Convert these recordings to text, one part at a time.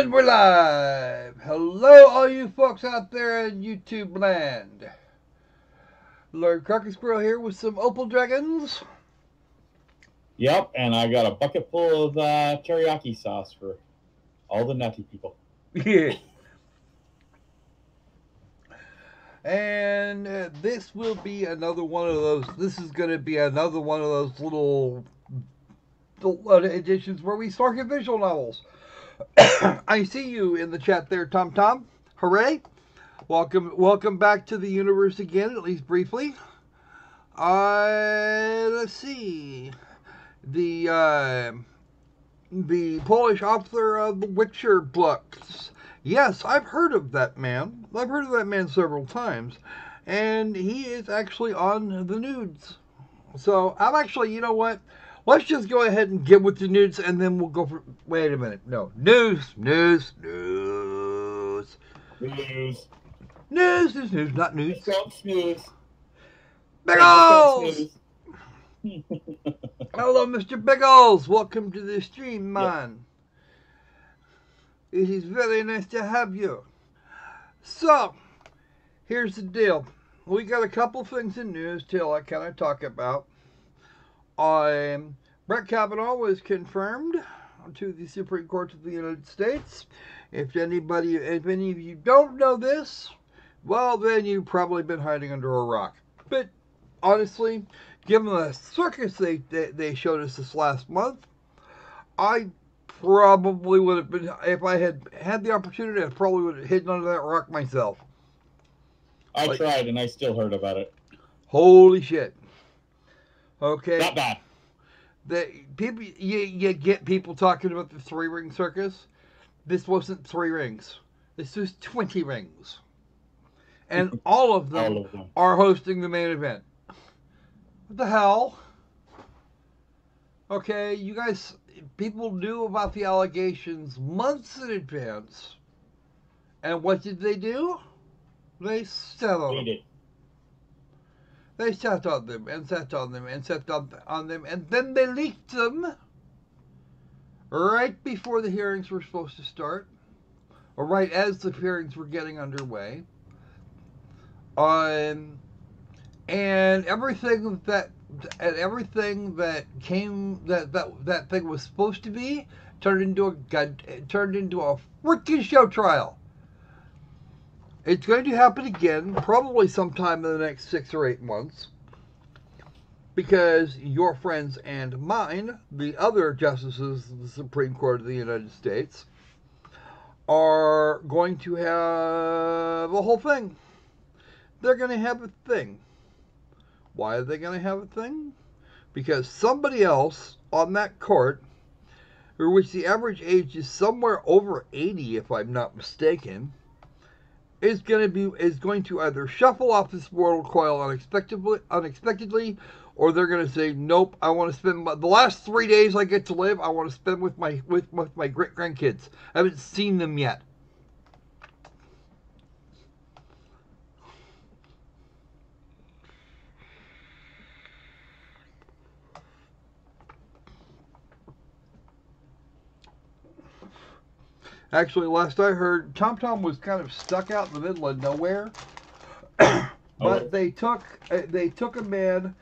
And we're live! Hello, all you folks out there in YouTube land. Lord Crocker Squirrel here with some Opal Dragons. Yep, and I got a bucket full of teriyaki sauce for all the nutty people. Yeah. And this will be another one of those. This is going to be another one of those little editions where we start at visual novels. I see you in the chat there, Tom Tom. Hooray! Welcome back to the universe again, at least briefly. Let's see. The Polish author of the Witcher books. Yes, I've heard of that man. I've heard of that man several times, and he is actually on the nudes. So I'm actually, you know what? Let's just go ahead and get with the nudes, and then we'll go for. Wait a minute. No, news, not news. Snooze. Biggles! Hello, Mr. Biggles. Welcome to the stream, man. Yep. It is very nice to have you. So, here's the deal. We got a couple things in news till I kind of talk about. Brett Kavanaugh was confirmed to the Supreme Court of the United If any of you don't know this, well, then you've probably been hiding under a rock. But honestly, given the circus they showed us this last month, I probably would have been, if I had the opportunity, I probably would have hidden under that rock myself. I tried, and I still heard about it. Holy shit. Okay. Not bad. You get people talking about the 3-ring circus. This wasn't 3 rings. This was 20 rings. And all of them are hosting the main event. What the hell? Okay, you guys, people knew about the allegations months in advance. And what did they do? They settled them. They sat on them and sat on them and sat on them, and then they leaked them right before the hearings were supposed to start, or right as the hearings were getting underway. And everything that thing was supposed to be turned into a freaking show trial. It's going to happen again, probably sometime in the next 6 or 8 months, because your friends and mine, the other justices of the Supreme Court of the United States, are going to have a whole thing. They're going to have a thing. Why are they going to have a thing? Because somebody else on that court, for which the average age is somewhere over 80, if I'm not mistaken, is going to either shuffle off this mortal coil unexpectedly, or they're going to say, nope, I want to spend the last 3 days I get to live, I want to spend with my great grandkids. I haven't seen them yet. Actually, last I heard, Tom Tom was kind of stuck out in the middle of nowhere. But they took a man,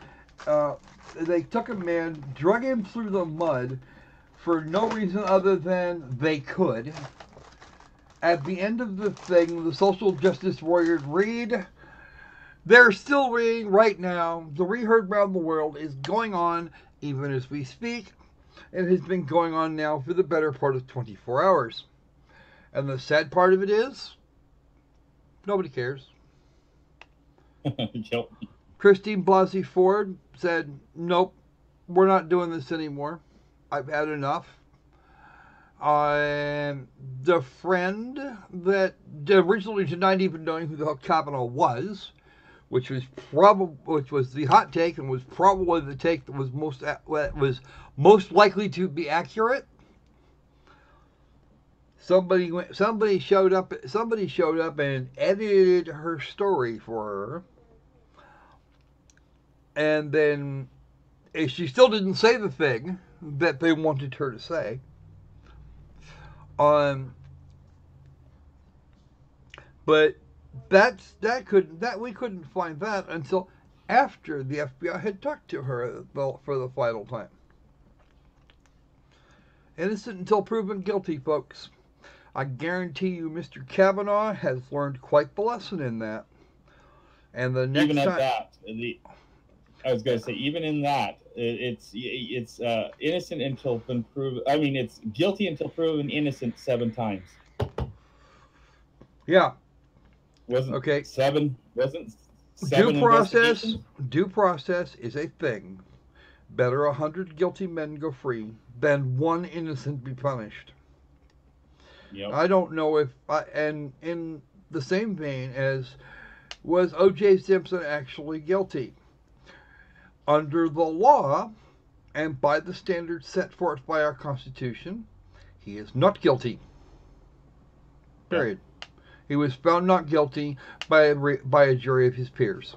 drug him through the mud for no reason other than they could. At the end of the thing, the social justice warriors read. They're still reading right now. The reheard around the world is going on even as we speak. It has been going on now for the better part of 24 hours. And the sad part of it is, nobody cares. Yep. Christine Blasey Ford said, nope, we're not doing this anymore. I've had enough. The friend that originally denied even knowing who the hell Kavanaugh was, which was the hot take and was probably the take that was most likely to be accurate. Somebody showed up and edited her story for her, and then she still didn't say the thing that they wanted her to say. But we couldn't find that until after the FBI had talked to her for the final time. Innocent until proven guilty, folks. I guarantee you Mr. Kavanaugh has learned quite the lesson in that. And the next even at time, that, I was going to say, even in that, it's innocent until been proven. I mean, it's guilty until proven innocent 7 times. Yeah. Wasn't okay. 7? Wasn't 7 Due process is a thing. Better 100 guilty men go free than 1 innocent be punished. Yep. I don't know if, and in the same vein as, was O.J. Simpson actually guilty? Under the law, and by the standards set forth by our Constitution, he is not guilty. Period. Yep. He was found not guilty by a jury of his peers.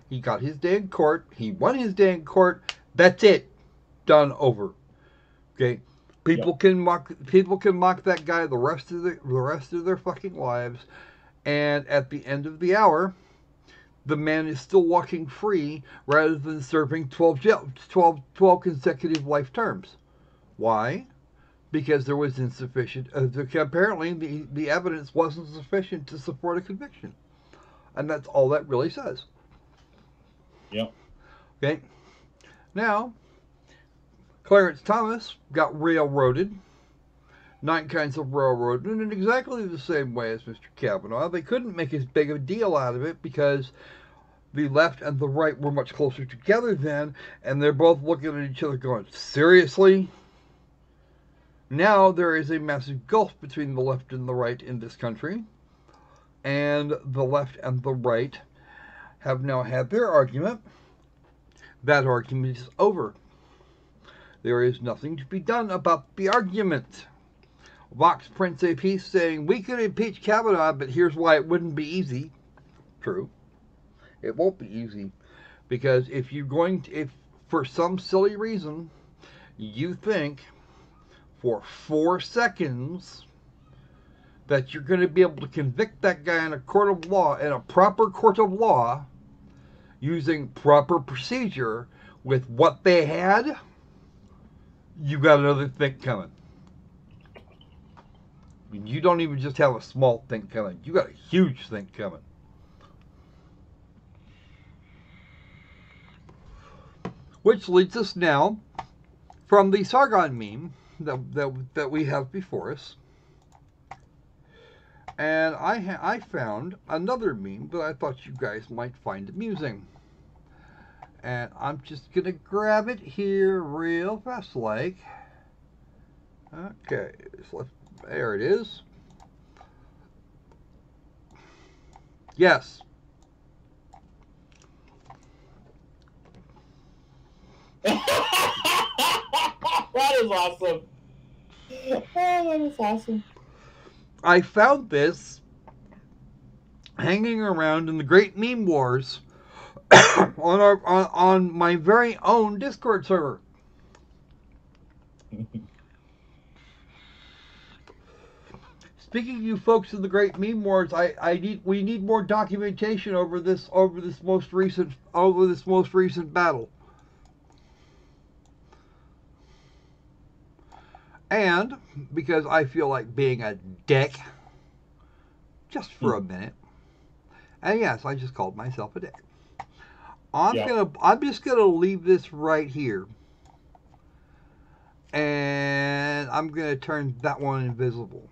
He got his day in court. He won his day in court. That's it. Done. Over. Okay. People can mock that guy the rest of their fucking lives, and at the end of the hour, the man is still walking free rather than serving 12 consecutive life terms. Why? Because there was insufficient. Apparently, the evidence wasn't sufficient to support a conviction, and that's all that really says. Yep. Okay. Now, Clarence Thomas got railroaded. 9 kinds of railroading in exactly the same way as Mr. Kavanaugh. They couldn't make as big of a deal out of it because the left and the right were much closer together then, and they're both looking at each other going, seriously? Now there is a massive gulf between the left and the right in this country, and the left and the right have now had their argument. That argument is over. There is nothing to be done about the argument. Vox prints a piece saying, we could impeach Kavanaugh, but here's why it wouldn't be easy. True. It won't be easy. Because if for some silly reason, you think for 4 seconds that you're going to be able to convict that guy in a proper court of law, using proper procedure with what they had, you got another think coming. You don't even just have a small thing coming. You got a huge thing coming. Which leads us now from the Sargon meme that we have before us. And I found another meme that I thought you guys might find amusing. And I'm just going to grab it here real fast like. Okay, so there it is. Yes. That is awesome. Oh, that is awesome. I found this hanging around in the Great Meme Wars on my very own Discord server. Speaking of you folks in the Great Meme Wars, we need more documentation over this most recent battle. And because I feel like being a dick just for a minute. And yes, I just called myself a dick. I'm just gonna leave this right here. And I'm gonna turn that one invisible.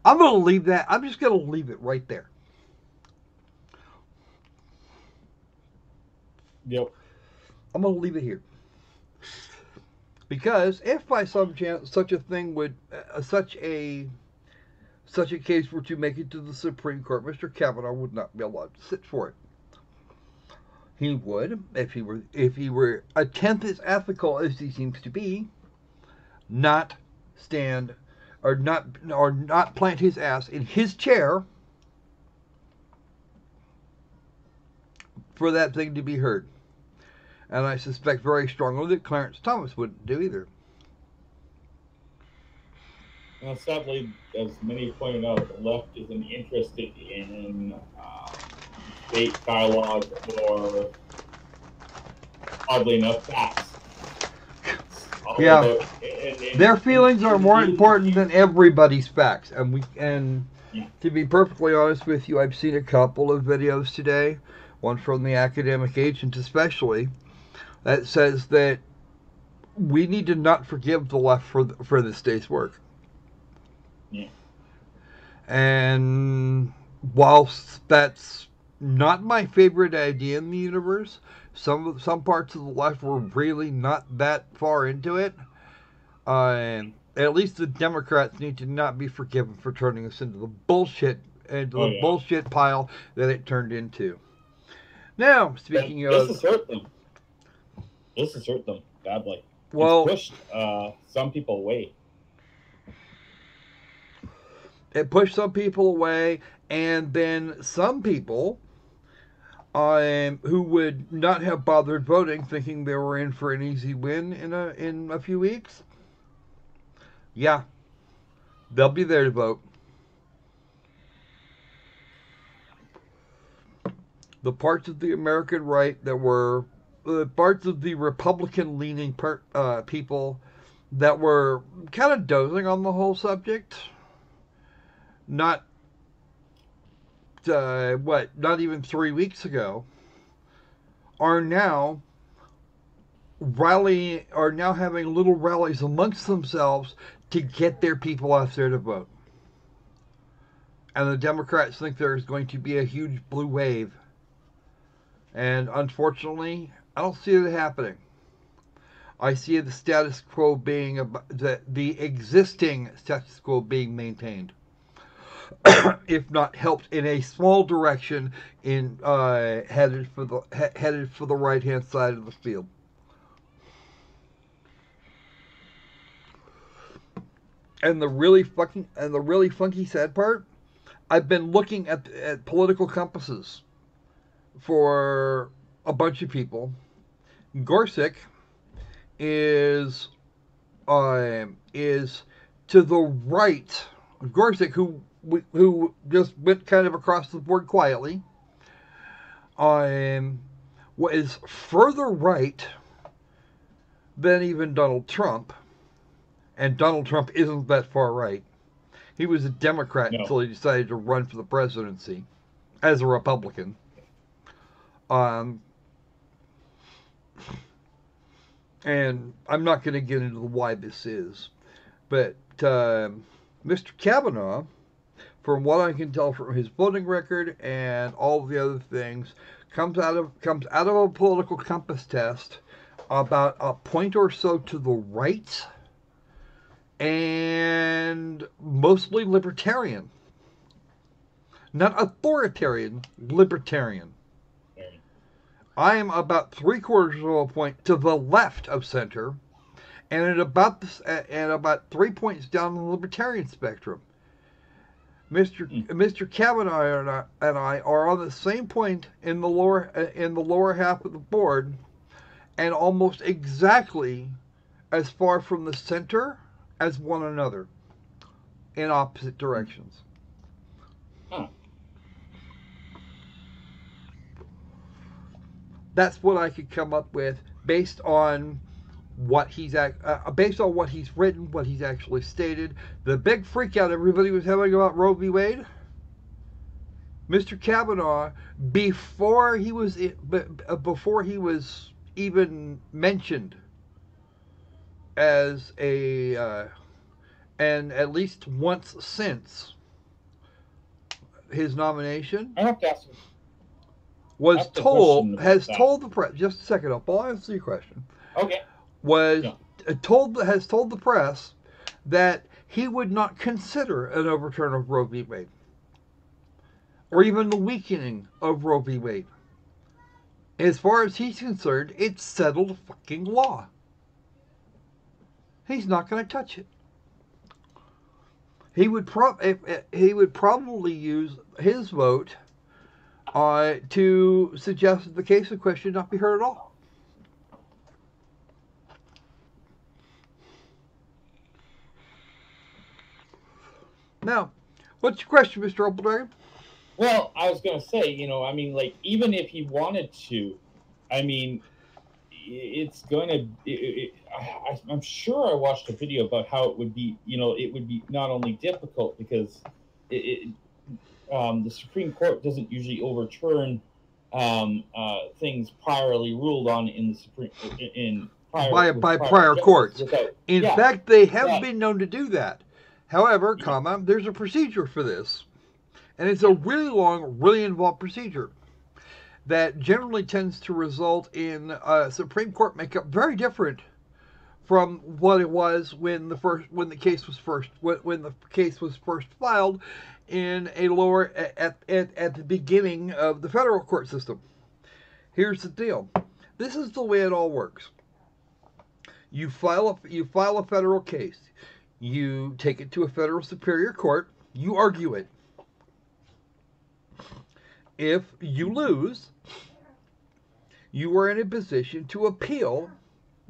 I'm just gonna leave it right there. Yep. I'm gonna leave it here. Because if by some chance such a thing would such a case were to make it to the Supreme Court, Mr. Kavanaugh would not be allowed to sit for it. He would, if he were a tenth as ethical as he seems to be, not stand or not plant his ass in his chair for that thing to be heard. And I suspect very strongly that Clarence Thomas wouldn't do either. Now, sadly, as many pointed out, the left isn't interested in debate, dialogue, or, oddly enough, facts. It's all Yeah. about Their feelings are more in important than everybody's facts. And yeah. to be perfectly honest with you, I've seen a couple of videos today, one from the academic agent especially, that says that we need to not forgive the left for this day's work. Yeah. And whilst that's not my favorite idea in the universe, some parts of the left were really not that far into it. At least the Democrats need to not be forgiven for turning us into the bullshit bullshit pile that it turned into. Now, speaking but of, this has hurt them. This has hurt them badly. well, it's pushed some people away. It pushed some people away, and then some people who would not have bothered voting, thinking they were in for an easy win in a few weeks. Yeah, they'll be there to vote. The parts of the American right that were parts of the Republican-leaning people that were kind of dozing on the whole subject, not not even 3 weeks ago, are now having little rallies amongst themselves to get their people out there to vote. And the Democrats think there's going to be a huge blue wave. And unfortunately, I don't see it happening. I see the status quo being the existing status quo being maintained, if not helped in a small direction in headed for the right hand side of the field. And the really funky sad part, I've been looking at political compasses for a bunch of people. Gorsuch is to the right. Gorsuch, who just went kind of across the board quietly, was further right than even Donald Trump. And Donald Trump isn't that far right. He was a Democrat until he decided to run for the presidency as a Republican. And I'm not going to get into why this is, but Mr. Kavanaugh, from what I can tell from his voting record and all the other things, comes out of a political compass test about a point or so to the right, and mostly libertarian. Not authoritarian, libertarian. I am about 3/4 of a point to the left of center, and at about 3 points down the libertarian spectrum. Mr. Kavanaugh and I are on the same point in the lower half of the board, and almost exactly as far from the center as one another, in opposite directions. Huh. That's what I could come up with based on what he's written, what he's actually stated. The big freakout everybody was having about Roe v. Wade. Mr. Kavanaugh, before he was even mentioned as and at least once since his nomination, I have to ask you. has told the press. Just a second, I'll answer your question. Okay. Has told the press that he would not consider an overturn of Roe v. Wade, or even the weakening of Roe v. Wade. As far as he's concerned, it's settled fucking law. He's not going to touch it. He would probably use his vote to suggest that the case in question not be heard at all. Now, what's your question, Mr. Opal Dragon? Well, I was going to say, you know, I mean, like, even if he wanted to, I mean, it's going to, I'm sure I watched a video about how it would be, you know, it would be not only difficult because the Supreme Court doesn't usually overturn things priorly ruled on in the Supreme, by prior courts. In fact, they have been known to do that. However, there's a procedure for this. And it's a really long, really involved procedure that generally tends to result in a Supreme Court makeup very different from what it was when the case was first filed in a lower at the beginning of the federal court system. Here's the deal. This is the way it all works. You file a federal case. You take it to a federal superior court. You argue it. If you lose, you are in a position to appeal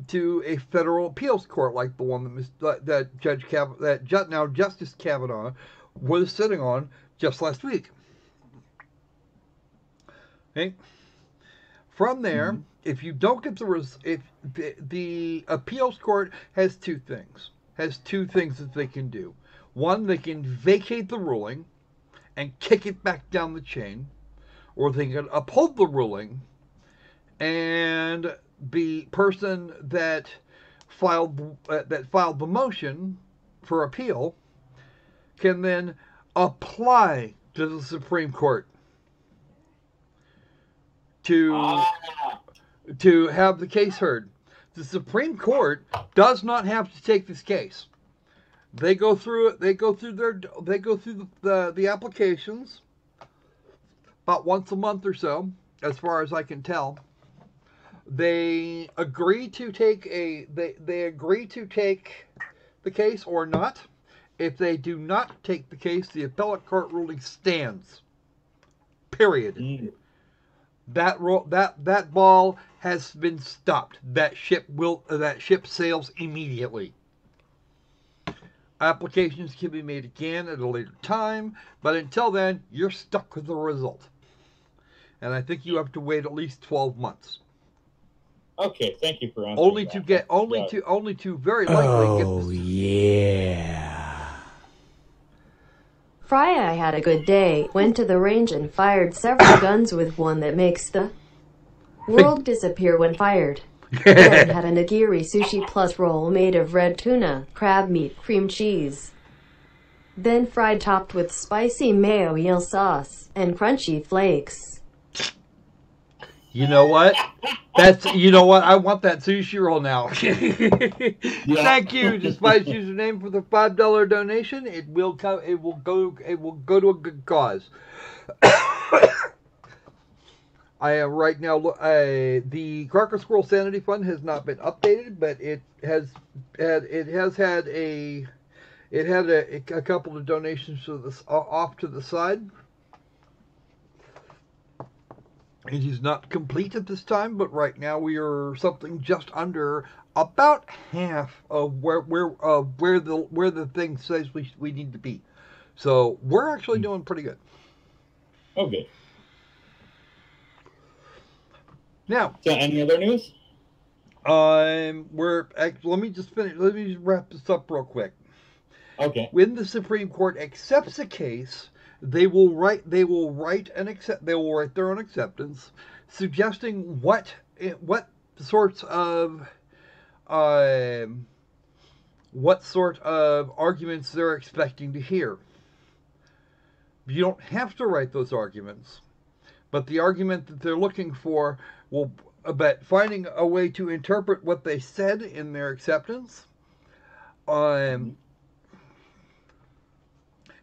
to a federal appeals court like the one that now Justice Kavanaugh was sitting on just last week. Okay. From there, if you don't get if the appeals court has two things that they can do. One, they can vacate the ruling and kick it back down the chain. Or they can uphold the ruling, and the person that filed the motion for appeal can then apply to the Supreme Court to have the case heard. The Supreme Court does not have to take this case. They go through it. They go through the applications about once a month or so, as far as I can tell. They agree to take the case or not. If they do not take the case, the appellate court ruling stands. Period. That ball has been stopped. That ship sails immediately. Applications can be made again at a later time, but until then, you're stuck with the result. And I think you have to wait at least 12 months. Okay, thank you for answering only to very likely get this. Yeah. Freya had a good day, went to the range and fired several guns with one that makes the world disappear when fired. Then had a nigiri sushi plus roll made of red tuna, crab meat, cream cheese. Then fried topped with spicy mayo eel sauce and crunchy flakes. You know what? I want that sushi roll now. Thank you, Despite username, for the $5 donation. It will go to a good cause. I am right now. The Crocker Squirrel Sanity Fund has not been updated, but it had a couple of donations off to the side. It is not complete at this time, but right now we are something just under about half of where the thing says we need to be. So we're actually doing pretty good. Okay. Now, so any other news? Let me just wrap this up real quick. Okay. When the Supreme Court accepts a case, they will write their own acceptance, suggesting what sorts of arguments they're expecting to hear. You don't have to write those arguments, but the argument that they're looking for but finding a way to interpret what they said in their acceptance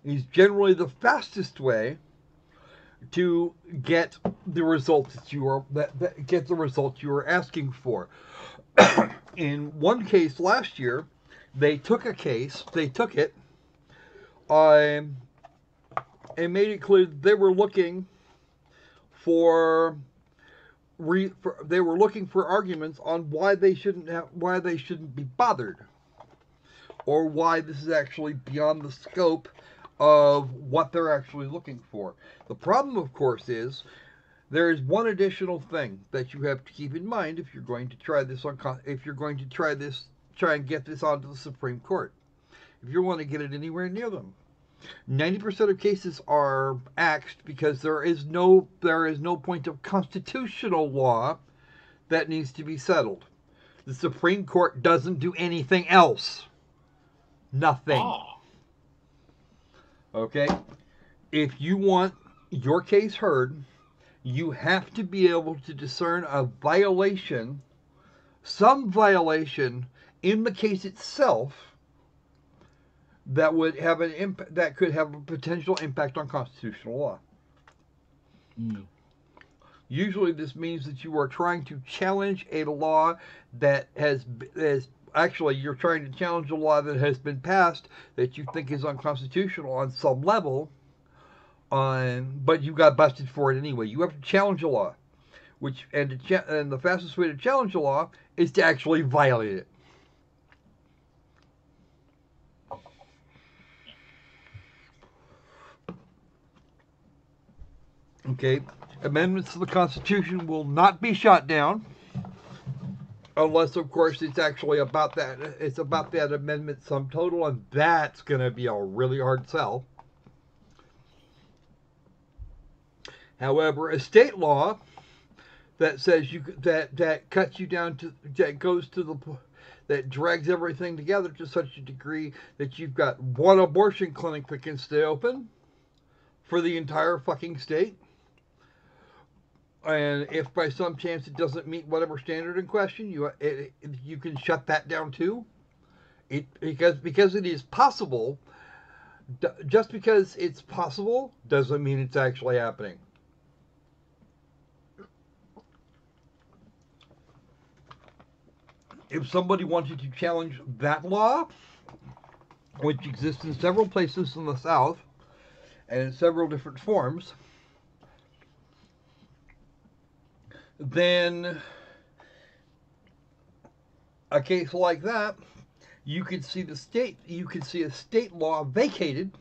is generally the fastest way to get the result that you are asking for. In one case last year, they took it and made it clear that they were looking for arguments on why they shouldn't be bothered, or why this is actually beyond the scope of what they're actually looking for. The problem, of course, is there is one additional thing that you have to keep in mind if you're going to try this try and get this onto the Supreme Court. If you want to get it anywhere near them, 90% of cases are axed because there is no point of constitutional law that needs to be settled. The Supreme Court doesn't do anything else. Nothing. Okay? If you want your case heard, you have to be able to discern a violation, some violation in the case itself that would have that could have a potential impact on constitutional law. Usually this means that you are trying to challenge a law that actually you're trying to challenge a law that has been passed that you think is unconstitutional on some level, but you got busted for it anyway. You have to challenge a law, and the fastest way to challenge a law is to actually violate it. Okay, amendments to the Constitution will not be shot down unless, of course, it's actually about that. It's about that amendment sum total, and that's going to be a really hard sell. However, a state law that says that cuts you down to that drags everything together to such a degree that you've got one abortion clinic that can stay open for the entire fucking state. And if by some chance it doesn't meet whatever standard in question, you can shut that down too. Because it is possible. Just because it's possible doesn't mean it's actually happening. If somebody wanted to challenge that law, which exists in several places in the South and in several different forms, then a case like that, you could see a state law vacated,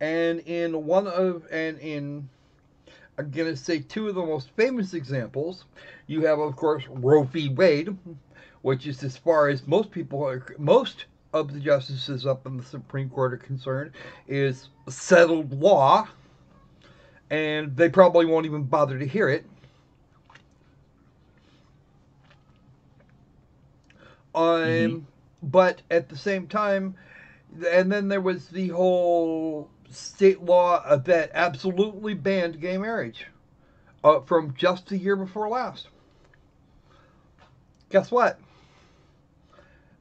and I'm going to say two of the most famous examples. You have, of course, Roe v. Wade, which is, as far as most of the justices up in the Supreme Court are concerned, is settled law, and they probably won't even bother to hear it. But at the same time, and then there was the whole state law that absolutely banned gay marriage from just the year before last. Guess what?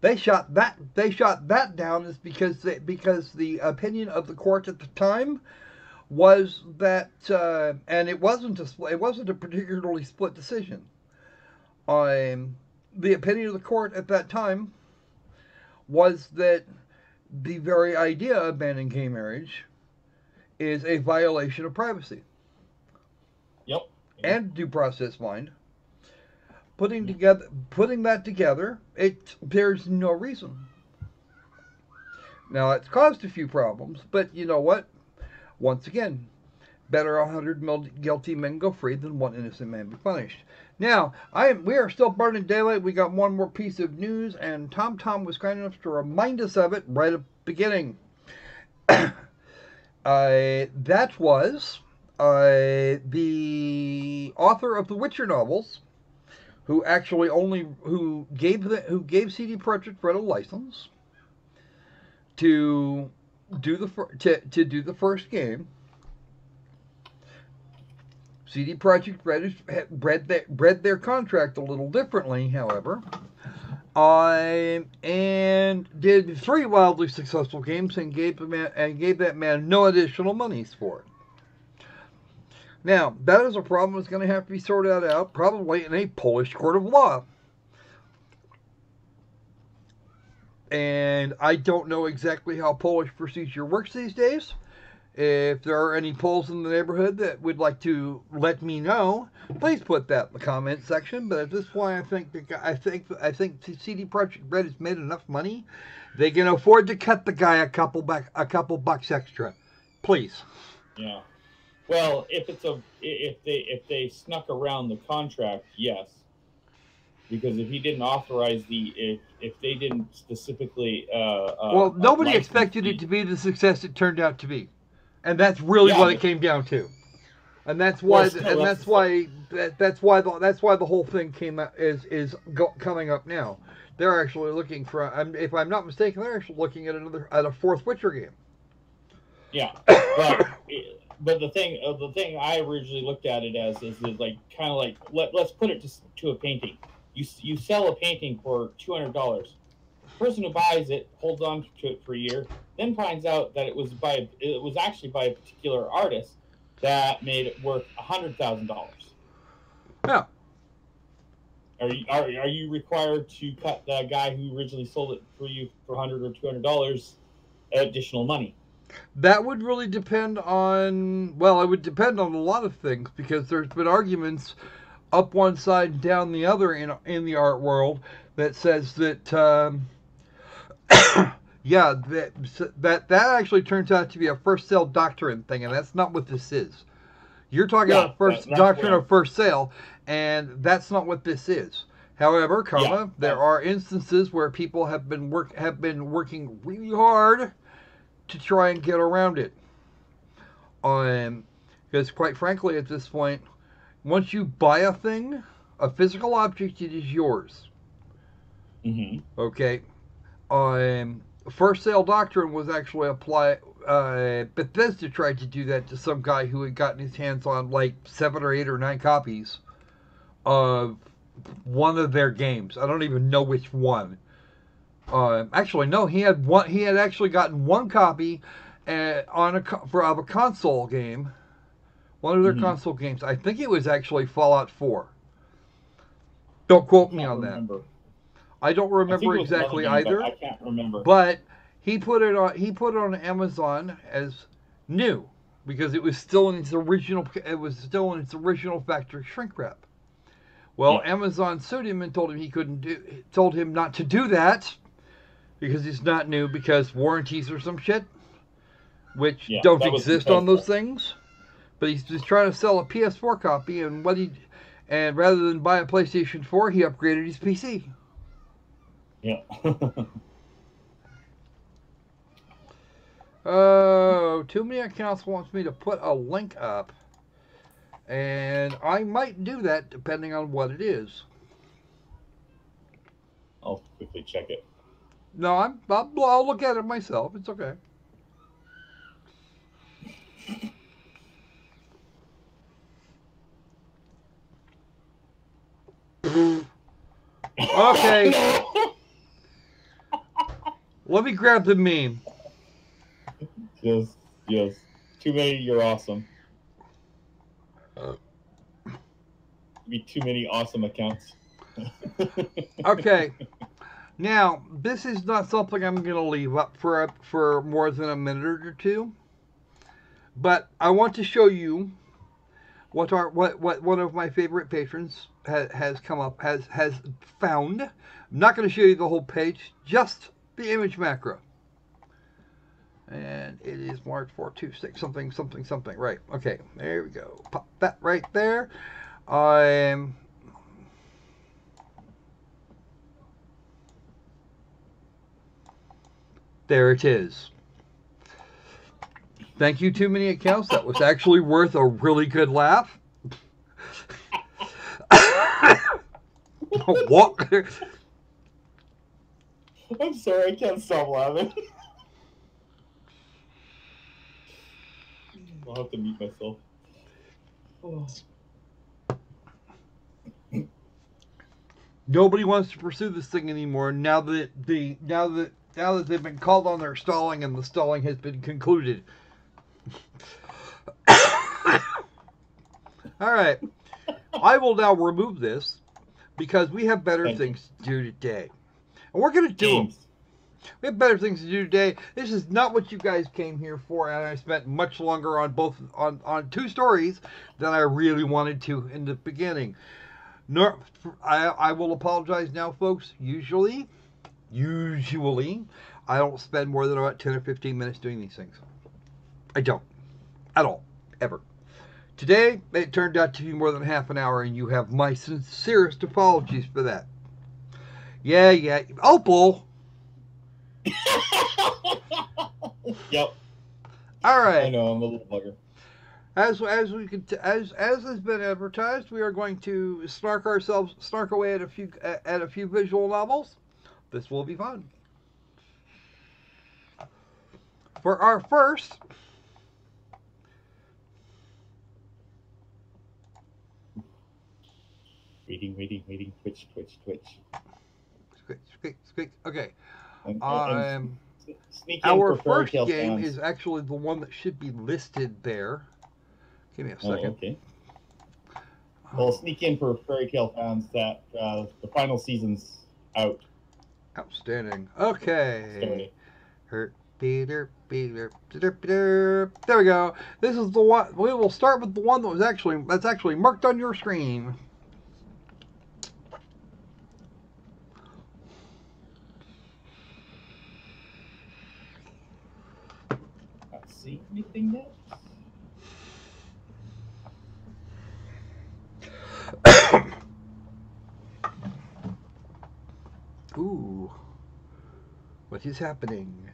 They shot that down is because the opinion of the court at the time was that, and it wasn't a particularly split decision. The opinion of the court at that time was that the very idea of banning gay marriage is a violation of privacy. Yep. And due process mind. Putting that together, there's no reason. Now, it's caused a few problems, but you know what? Once again, better 100 guilty men go free than one innocent man be punished. Now, we are still burning daylight. We got one more piece of news, and Tom was kind enough to remind us of it right at the beginning. That was the author of the Witcher novels, who gave CD Projekt Red a license to do the first game. CD Projekt Red read their contract a little differently, however, and did 3 wildly successful games and gave that man no additional monies for it. Now, that is a problem that's going to have to be sorted out, probably in a Polish court of law. And I don't know exactly how Polish procedure works these days. If there are any polls in the neighborhood that would like to let me know, please put that in the comment section. But at this point, I think CD Projekt Red has made enough money; they can afford to cut the guy a couple bucks extra. Please. Yeah. Well, if they snuck around the contract, yes. Because if he didn't authorize if they didn't specifically well, nobody expected it to be the success it turned out to be, and that's really what it came down to, and that's why that's why the whole thing coming up now. They're actually looking for, if I'm not mistaken, they're actually looking at a fourth Witcher game. Yeah, but the thing I originally looked at it as is like kind of like let's put it to a painting. You sell a painting for $200. The person who buys it holds on to it for a year, then finds out that it was actually by a particular artist that made it worth $100,000. Yeah. Are you required to cut the guy who originally sold it for you for $100 or $200 additional money? That would really depend on, well, it would depend on a lot of things, because there's been arguments up one side and down the other in the art world that says that yeah, that actually turns out to be a first sale doctrine thing, and that's not what this is. You're talking about doctrine of first sale, and that's not what this is. However, there are instances where people have been working really hard to try and get around it. Because quite frankly, at this point, once you buy a thing, a physical object, it is yours. Mm-hmm. Okay. First sale doctrine was actually applied. Bethesda tried to do that to some guy who had gotten his hands on like 7 or 8 or 9 copies of one of their games. I don't even know which one. Actually, no, he had one. He had actually gotten one copy of a console game. One of their console games. I think it was actually Fallout 4. Don't quote me on that. I don't remember exactly either. I can't remember. But he put it on Amazon as new because it was still in its original factory shrink wrap. Well, Amazon sued him and told him not to do that because it's not new, because warranties or some shit, which don't exist on those things. But he's just trying to sell a PS4 copy, and rather than buy a PlayStation 4, he upgraded his PC. Yeah. Oh, Too Many Accounts wants me to put a link up, and I might do that depending on what it is. I'll quickly check it. No, I'll look at it myself. It's okay. Okay. Let me grab the meme. Yes. Too many, you're awesome. Be too many awesome accounts. Okay. Now, this is not something I'm going to leave up for more than a minute or two. But I want to show you what one of my favorite patrons has found. I'm not going to show you the whole page, just the image macro. And it is March 426 something. Right. Okay. There we go. Pop that right there. There it is. Thank you, Too Many Accounts. That was actually worth a really good laugh. What? I'm sorry, I can't stop laughing. I'll have to mute myself. Oh. Nobody wants to pursue this thing anymore now that they've been called on their stalling and the stalling has been concluded. All right. I will now remove this because we have better things to do today. And we're going to do them. We have better things to do today. This is not what you guys came here for, and I spent much longer on both on 2 stories than I really wanted to in the beginning. No, I will apologize now, folks. Usually, I don't spend more than about 10 or 15 minutes doing these things. I don't. At all. Ever. Today, it turned out to be more than half an hour, and you have my sincerest apologies for that. Yeah. Opal! Yep. All right. I know, I'm a little bugger. As has been advertised, we are going to snark away at a few visual novels. This will be fun. For our first, waiting. Twitch. Squeak. Okay. Sneak in Our for Fairy first Tale game fans. is actually the one that should be listed there. Give me a second. Oh, okay. Well, sneak in for Fairy Tale fans that the final season's out. Outstanding. Okay. Sorry. There we go. This is the one. We will start with the one that's actually marked on your screen. Not seeing anything yet. Ooh. What is happening?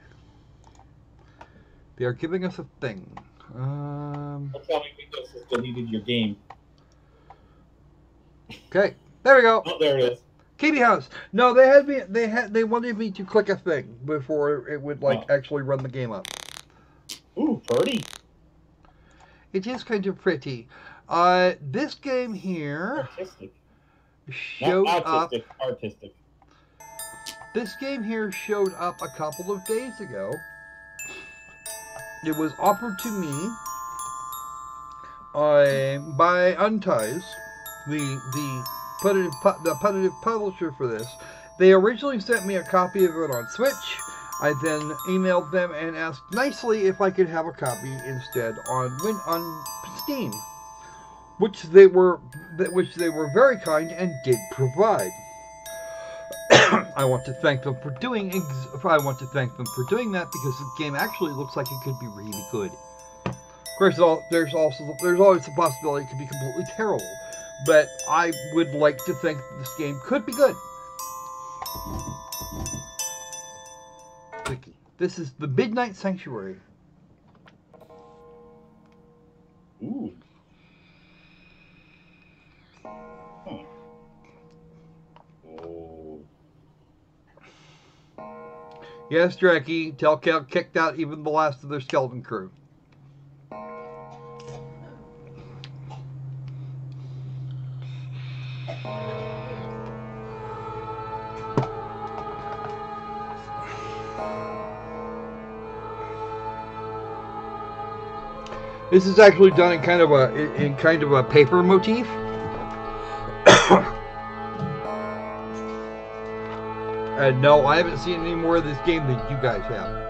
They are giving us a thing. That's how Windows has deleted your game. Okay. There we go. Oh, there it is. KB House. No, they wanted me to click a thing before it would actually run the game up. Ooh, pretty. It is kind of pretty. This game here Artistic. showed Not up. artistic. This game here showed up a couple of days ago. It was offered to me by Unties, the putative publisher for this. They originally sent me a copy of it on Switch. I then emailed them and asked nicely if I could have a copy instead on Steam, which they were very kind and did provide. I want to thank them for doing that because the game actually looks like it could be really good. Of course, there's always the possibility it could be completely terrible, but I would like to think that this game could be good. This is the Midnight Sanctuary. Ooh. Huh. Oh. Yes, Drake, Telltale kicked out even the last of their skeleton crew. This is actually done in kind of a paper motif. And no, I haven't seen any more of this game than you guys have.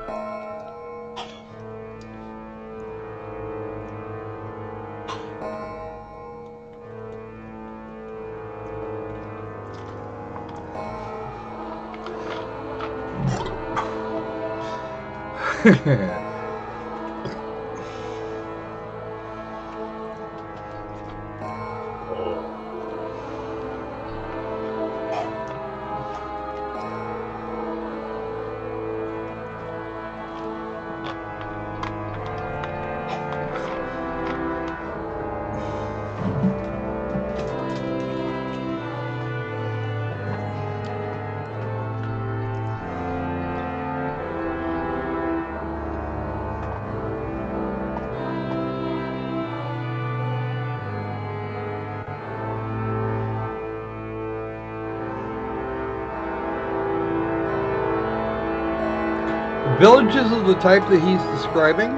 Villages of the type that he's describing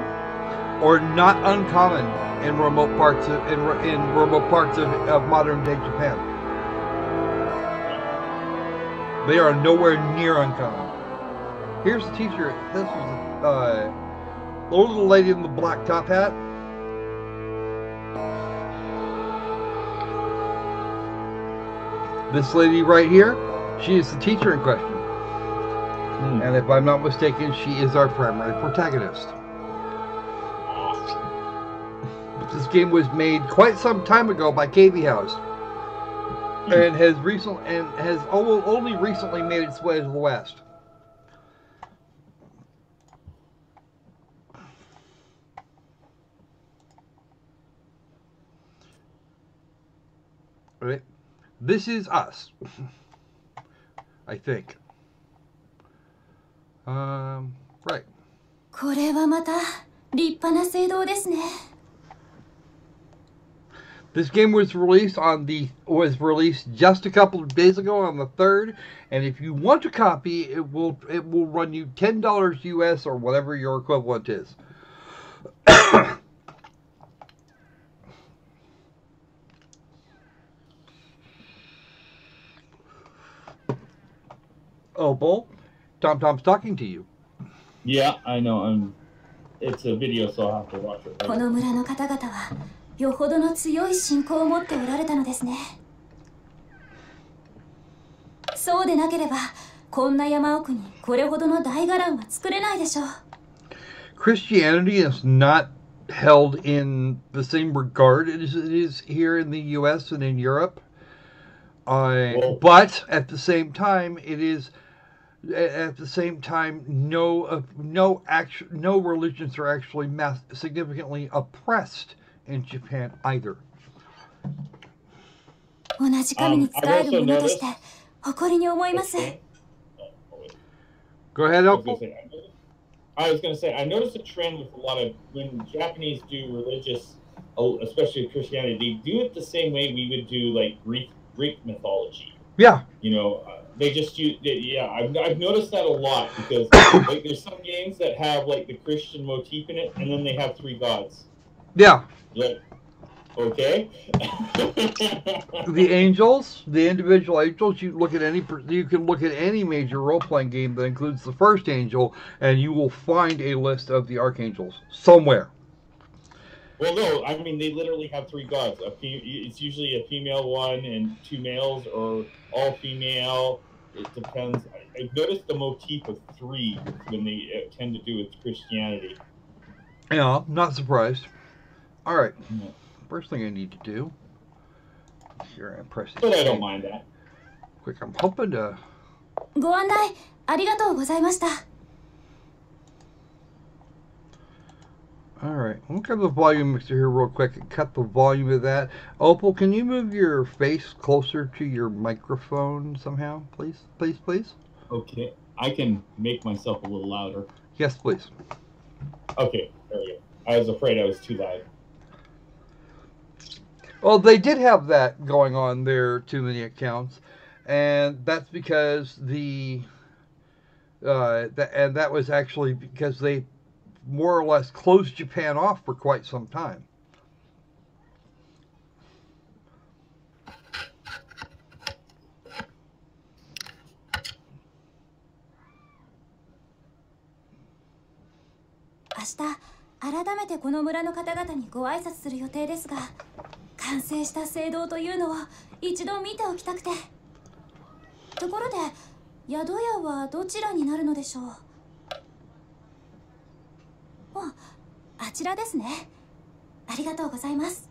are not uncommon in remote parts of modern day Japan. They are nowhere near uncommon. Here's the t-shirt. This is the little lady in the black top hat. This lady right here, she is the teacher in question. And if I'm not mistaken, she is our primary protagonist. This game was made quite some time ago by KB House, and has only recently made its way to the West. Right? This is us, I think. Right. これはまた立派な聖堂ですね。 This game was released just a couple of days ago on the 3rd, and if you want a copy, it will run you $10 US or whatever your equivalent is. Opal, Tom's talking to you. Yeah, I know. It's a video, so I'll have to watch it. この村の方々はよほどの強い信仰を持っておられたのですね。そうでなければこんな山奥にこれほどの大伽藍は作れないでしょう。Christianity is not held in the same regard as it is here in the U.S. and in Europe. But at the same time, no religions are actually significantly oppressed in Japan either. 同じ神に仕える者として誇りに思います。 Go ahead, Opal. I was going to say, I noticed a trend with a lot of when Japanese do religious, especially Christianity, they do it the same way we would do like Greek mythology. Yeah. You know, they just use, yeah, I've noticed that a lot because like there's some games that have like the Christian motif in it, and then they have 3 gods. Yeah. Like, okay. The angels, the individual angels. You can look at any major role-playing game that includes the first angel, and you will find a list of the archangels somewhere. Well, no, I mean they literally have 3 gods. It's usually a female one and 2 males, or all female. It depends. I've noticed the motif of 3 when they tend to do with Christianity. Yeah, not surprised. All right. Yeah. First thing I need to do. Here, I'm pressing. But I don't mind that. Quick, I'm hoping to. ご案内ありがとうございました。 All right, we'll cut the volume mixer here real quick and cut the volume of that. Opal, can you move your face closer to your microphone somehow, please? Please, please. Okay, I can make myself a little louder. Yes, please. Okay, there we go. I was afraid I was too loud. Well, they did have that going on there, too many accounts, and that's because that was actually because they more or less closed Japan off for quite some time. Today, 改めてこの村の方々にご挨拶する予定ですが、完成した聖堂というのを一度見ておきたくて。ところで、宿屋はどちらになるのでしょう。あちらですね。ありがとうございます。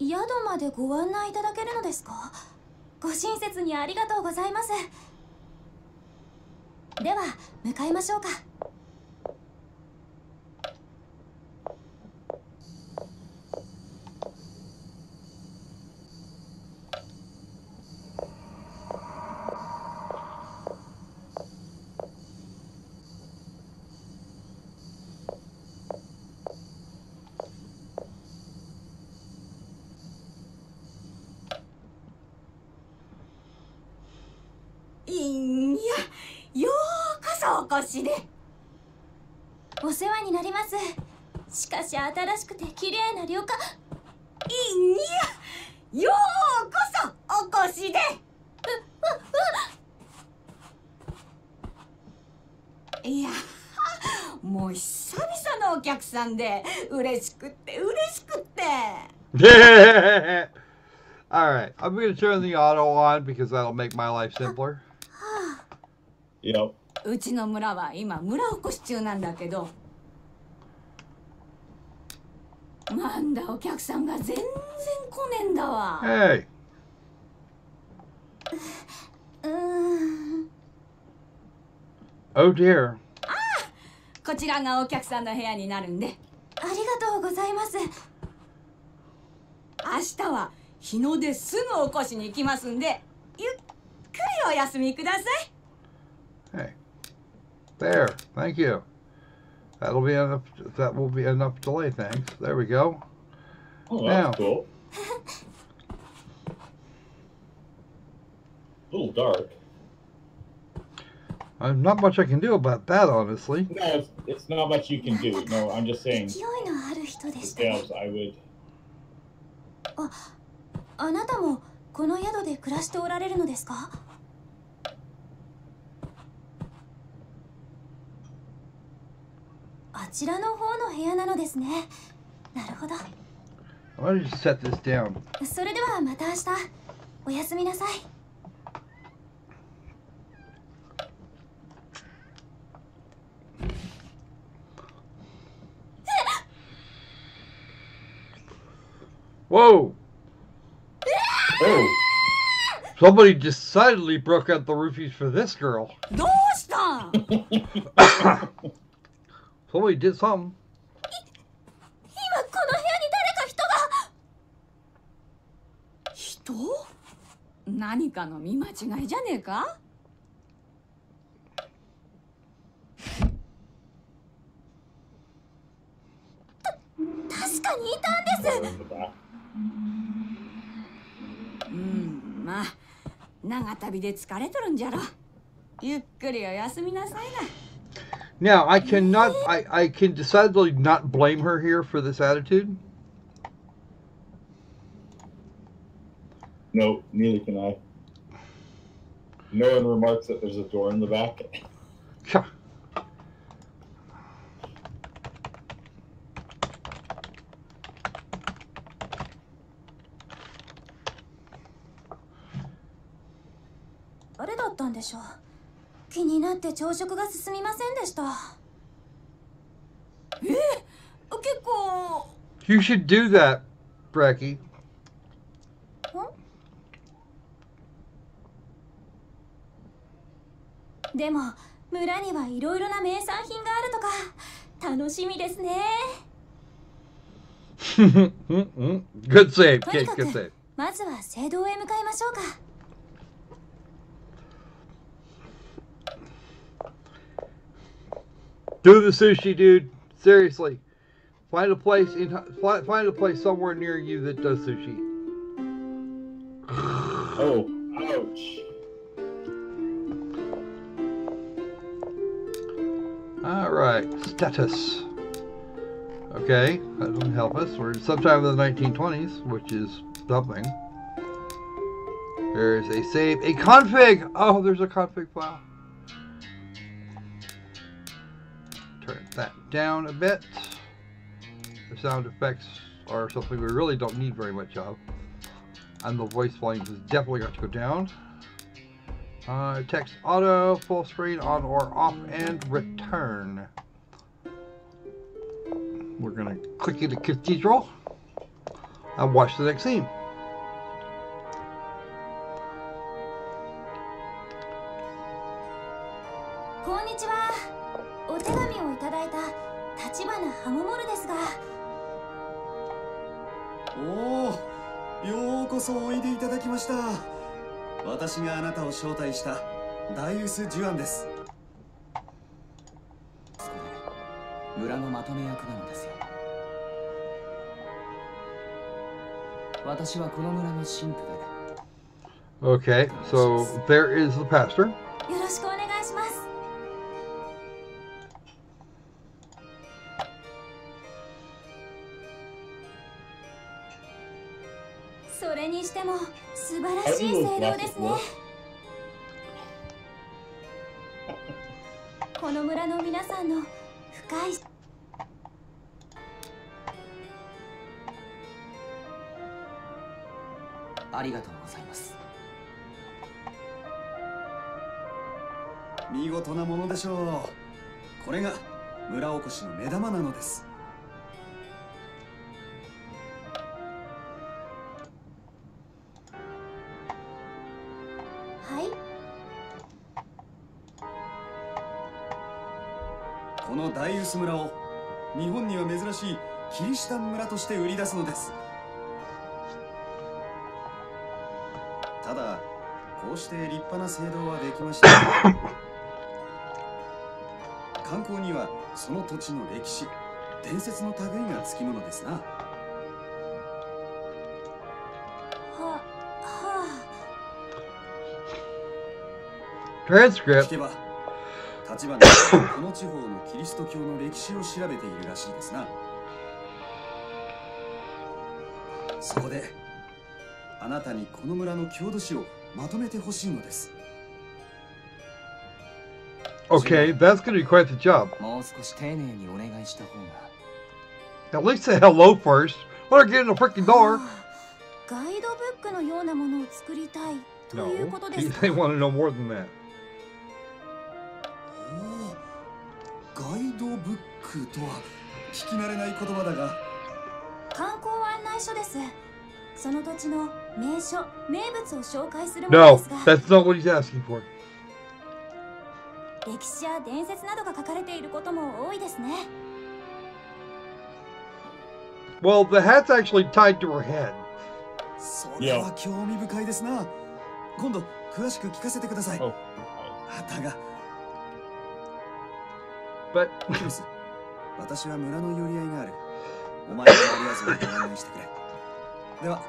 宿までご案内いただけるのですか？ご親切にありがとうございます。では向かいましょうか。お越しで。お世話になります。しかし新しくて綺麗な旅館。いや、ようこそお越しで。客さんで嬉しくって嬉しくって。All right, I'm going to turn the auto on because that'll make my life simpler. Yep. うちの村は今村おこし中なんだけど、なんだお客さんが全然来ねえんだわ。Hey. Oh dear. こちらがお客さんの部屋になるんで。ありがとうございます。明日は日の出すぐ起こしに行きますんで、ゆっくりお休みください。Hey. There. Thank you. That'll be enough. That will be enough delay. Thanks. There we go. Oh, Now. that's cool. A little dark. Not much I can do about that, honestly. No, it's not much you can do. No, I'm just saying. 勢いのある人でしたYeah, ね。I would. あなたもこの宿で暮らしておられるのですか？あちらの方の部屋なのですね。なるほど。Why don't you just set this down? それではまた明日。おやすみなさい。Whoa! Oh, Somebody decidedly broke out the roofies for this girl. どうしたん？ Somebody did something. 今この部屋に誰か人が。人？何かの見間違いじゃねえか？確かにいたんです。 in the back. まあ長旅で疲れとるんじゃろ。ゆっくりお休みなさいな。 Now, I can decidedly not blame her here for this attitude. No, neither can I. No one remarks that there's a door in the back. Sure.あれだったんでしょう。気になって朝食が進みませんでした。結構。 You should do that, Brecky. でも村にはいろいろな名産品があるとか楽しみですね。 Good save, とに Kate. か Good く save. まずは聖堂へ向かいましょうか。 Do the sushi, dude. Seriously, find a place somewhere near you that does sushi. Oh, ouch. All right, status. Okay, that doesn't help us. We're sometime in the 1920s, which is something. There's a save, a config. Oh, there's a config file. Turn that down a bit. The sound effects are something we really don't need very much of. And the voice volume has definitely got to go down. Text auto, full screen, on or off, and return. We're going to click into Cathedral and watch the next scene. Konnichiwa. お手紙をいただいた立花ハモモルですが。おお、ようこそおいでいただきました。私があなたを招待したダイウス・ジュアンです。村のまとめ役なのですよ。私はこの村の神父で。Okay, so there is the pastor. よろしくお願いします。それにしても素晴らしい聖堂ですね。この村の皆さんの深いありがとうございます。見事なものでしょう。これが村おこしの目玉なのです。はい。この大臼村を日本には珍しいキリシタン村として売り出すのです。ただこうして立派な聖堂はできました。観光にはその土地の歴史、伝説の類がつきものですな。Transcript. 聞けば立花はこの地方のキリスト教の歴史を調べているらしいですな。そこであなたにこの村の郷土史をまとめてほしいのです。Okay, that's going to be quite the job. もう少し丁寧にお願いした方が。 At least say hello first. Let her get in the freaking door. ガイドブックのようなものを作りたいと No, いうことですか。 they want to know more than that. ガイドブックとは聞き慣れない言葉だが、観光案内書です。その土地の名所、名物を紹介するもの No, ですが、 that's not what he's asking for. 歴史や伝説などが書かれていることも多いですね。Well, the hat's actually tied to her head. それは興味深いですな。今度詳しく聞かせてください。 Oh. あたが But キムス、私は村の寄り合いがある。お前のマリア像をご案内してくれ。では。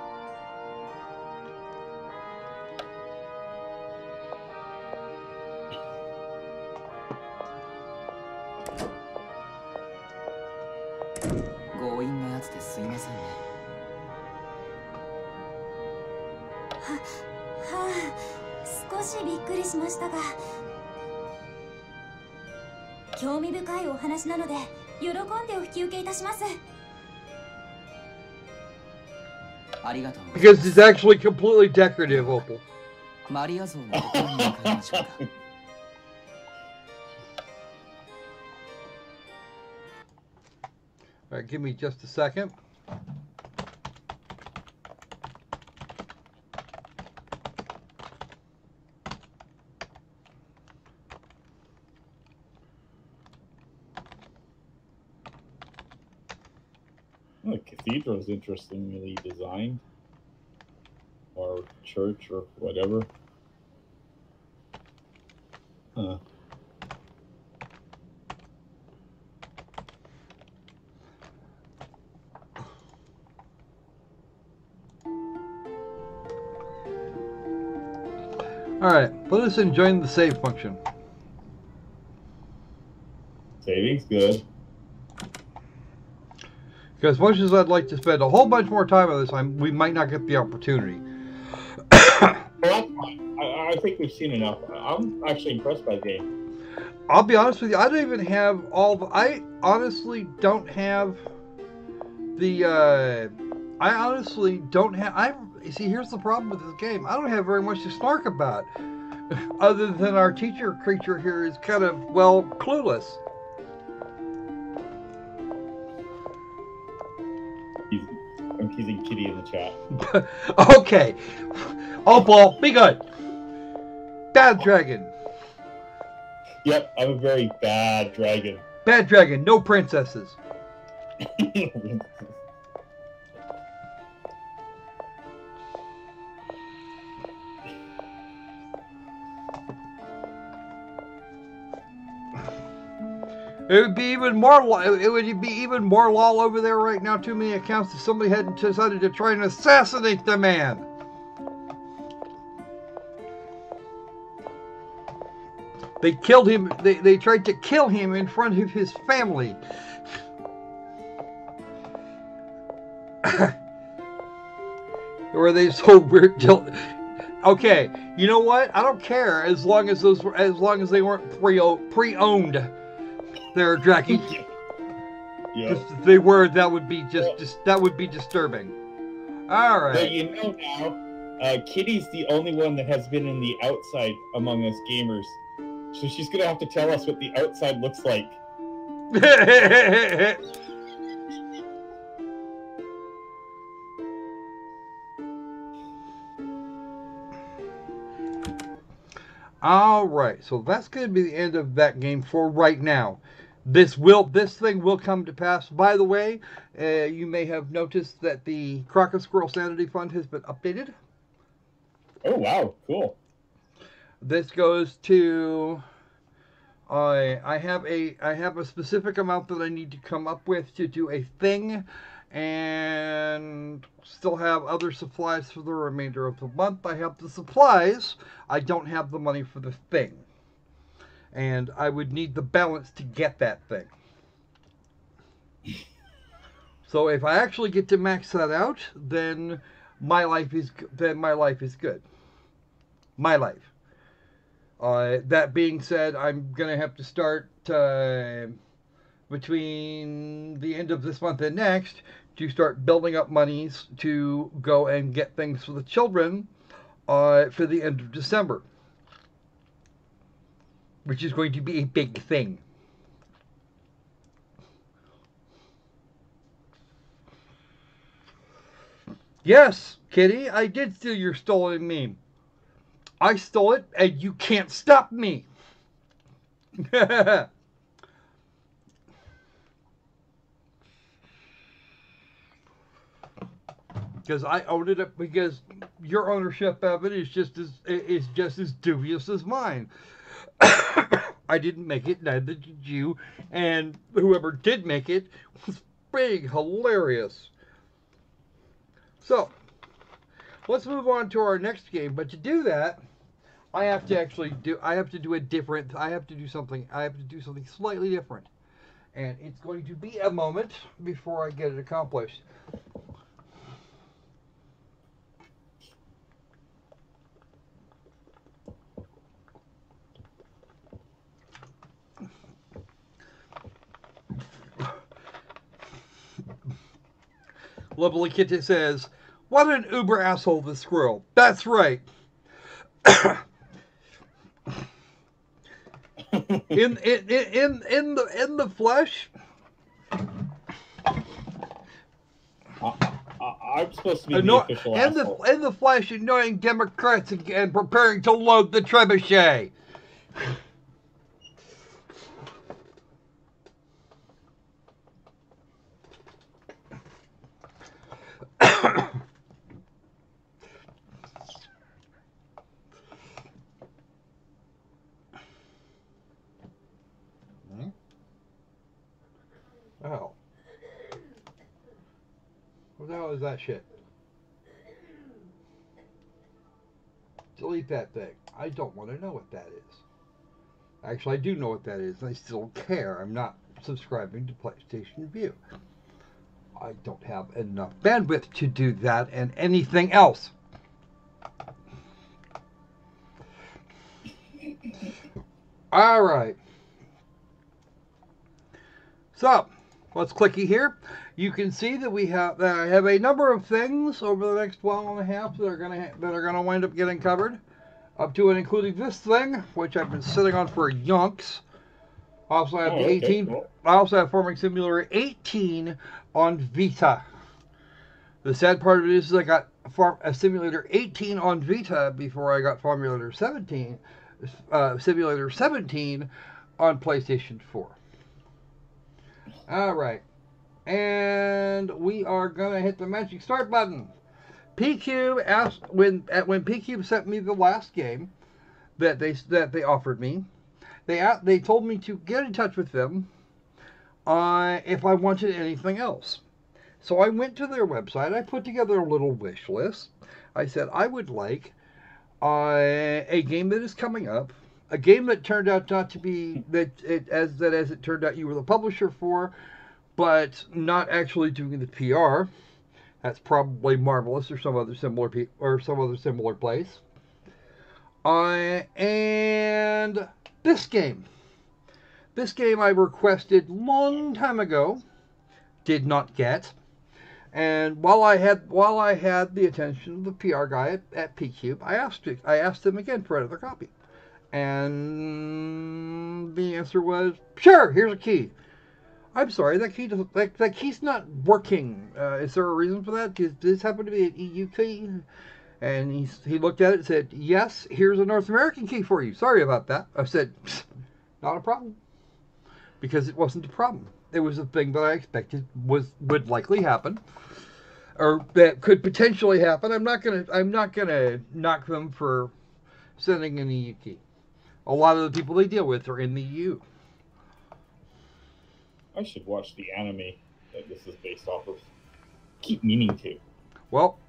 強引なやつですいませんね。少しびっくりしましたが、興味深いお話なので喜んでお引き受けいたします。ありがとうござい because ます。 it's actually completely decorative, Opal. マリア像のところに向かいましょうか。All right, give me just a second. The cathedral is interestingly designed, or church, or whatever. Huh. Alright, let us enjoy the save function. Saving's good. Because as much as I'd like to spend a whole bunch more time on this, we might not get the opportunity. Well, that's fine. I think we've seen enough. I'm actually impressed by the game. I'll be honest with you, I don't even have all the... I honestly don't have the... I honestly don't have... See, here's the problem with this game. I don't have very much to snark about. Other than our teacher creature here is kind of, well, clueless. I'm teasing Kitty in the chat. Okay. Opal, be good. Bad dragon. Yep, I'm a very bad dragon. Bad dragon, no princesses. It would be even more. It would be even more lol over there right now. Too many accounts if somebody hadn't decided to try and assassinate the man. They killed him. They tried to kill him in front of his family. Where they sold weird. Okay, you know what? I don't care as long as they weren't pre-owned. They're dragging. Yeah. If they were, that would be just that would be disturbing. All right. But you know now, Kitty's the only one that has been in the outside among us gamers. So she's going to have to tell us what the outside looks like. All right, so that's going to be the end of that game for right now. This thing will come to pass. By the way, you may have noticed that the Crockett Squirrel Sanity Fund has been updated. Oh wow, cool. This goes to I have a specific amount that I need to come up with to do a thing, and still have other supplies for the remainder of the month. I have the supplies. I don't have the money for the thing. And I would need the balance to get that thing. So if I actually get to max that out, then my life is good. My life. That being said, I'm gonna have to start between the end of this month and next to start building up monies to go and get things for the children for the end of December, which is going to be a big thing. Yes, Kitty, I did steal your stolen meme. I stole it, and you can't stop me. Because I owned it up, because your ownership of it is just as dubious as mine. I didn't make it, neither did you, and whoever did make it was big, hilarious. So, let's move on to our next game, but to do that, I have to do something slightly different. And it's going to be a moment before I get it accomplished. L0v3ly K1tt3h says, "What an uber asshole, this squirrel." That's right. in the flesh. I'm supposed to be the official asshole. In the flesh, annoying Democrats and preparing to load the trebuchet. Oh. What the hell is that shit? Delete that thing. I don't want to know what that is. Actually, I do know what that is, and I still care. I'm not subscribing to PlayStation View. I don't have enough bandwidth to do that and anything else. All right. So, let's clicky here. You can see that I have a number of things over the next 12 and a half that are gonna wind up getting covered, up to and including this thing, which I've been sitting on for yonks. I also have the 18. Cool. I also have Farming Simulator 18 on Vita. The sad part of it is I got Simulator 18 on Vita before I got Simulator 17 on PlayStation 4. All right, and we are gonna hit the magic start button. PCube asked when PCube sent me the last game that they offered me. They told me to get in touch with them if I wanted anything else. So I went to their website. I put together a little wish list. I said I would like a game that is coming up, a game that turned out not to be as it turned out you were the publisher for, but not actually doing the PR. That's probably Marvelous or some other similar place. And this game. This game I requested long time ago, did not get. And while I had the attention of the PR guy at PCube, I asked him again for another copy, and the answer was, "Sure, here's a key." I'm sorry, that key's not working. Is there a reason for that? Does this happen to be an EU key? And he looked at it and said, "Yes, here's a North American key for you. Sorry about that." I said, "Not a problem," because it wasn't a problem. It was a thing that I expected would likely happen, or that could potentially happen. I'm not gonna knock them for sending an EU key. A lot of the people they deal with are in the EU. I should watch the anime that this is based off of. Keep meaning to. Well,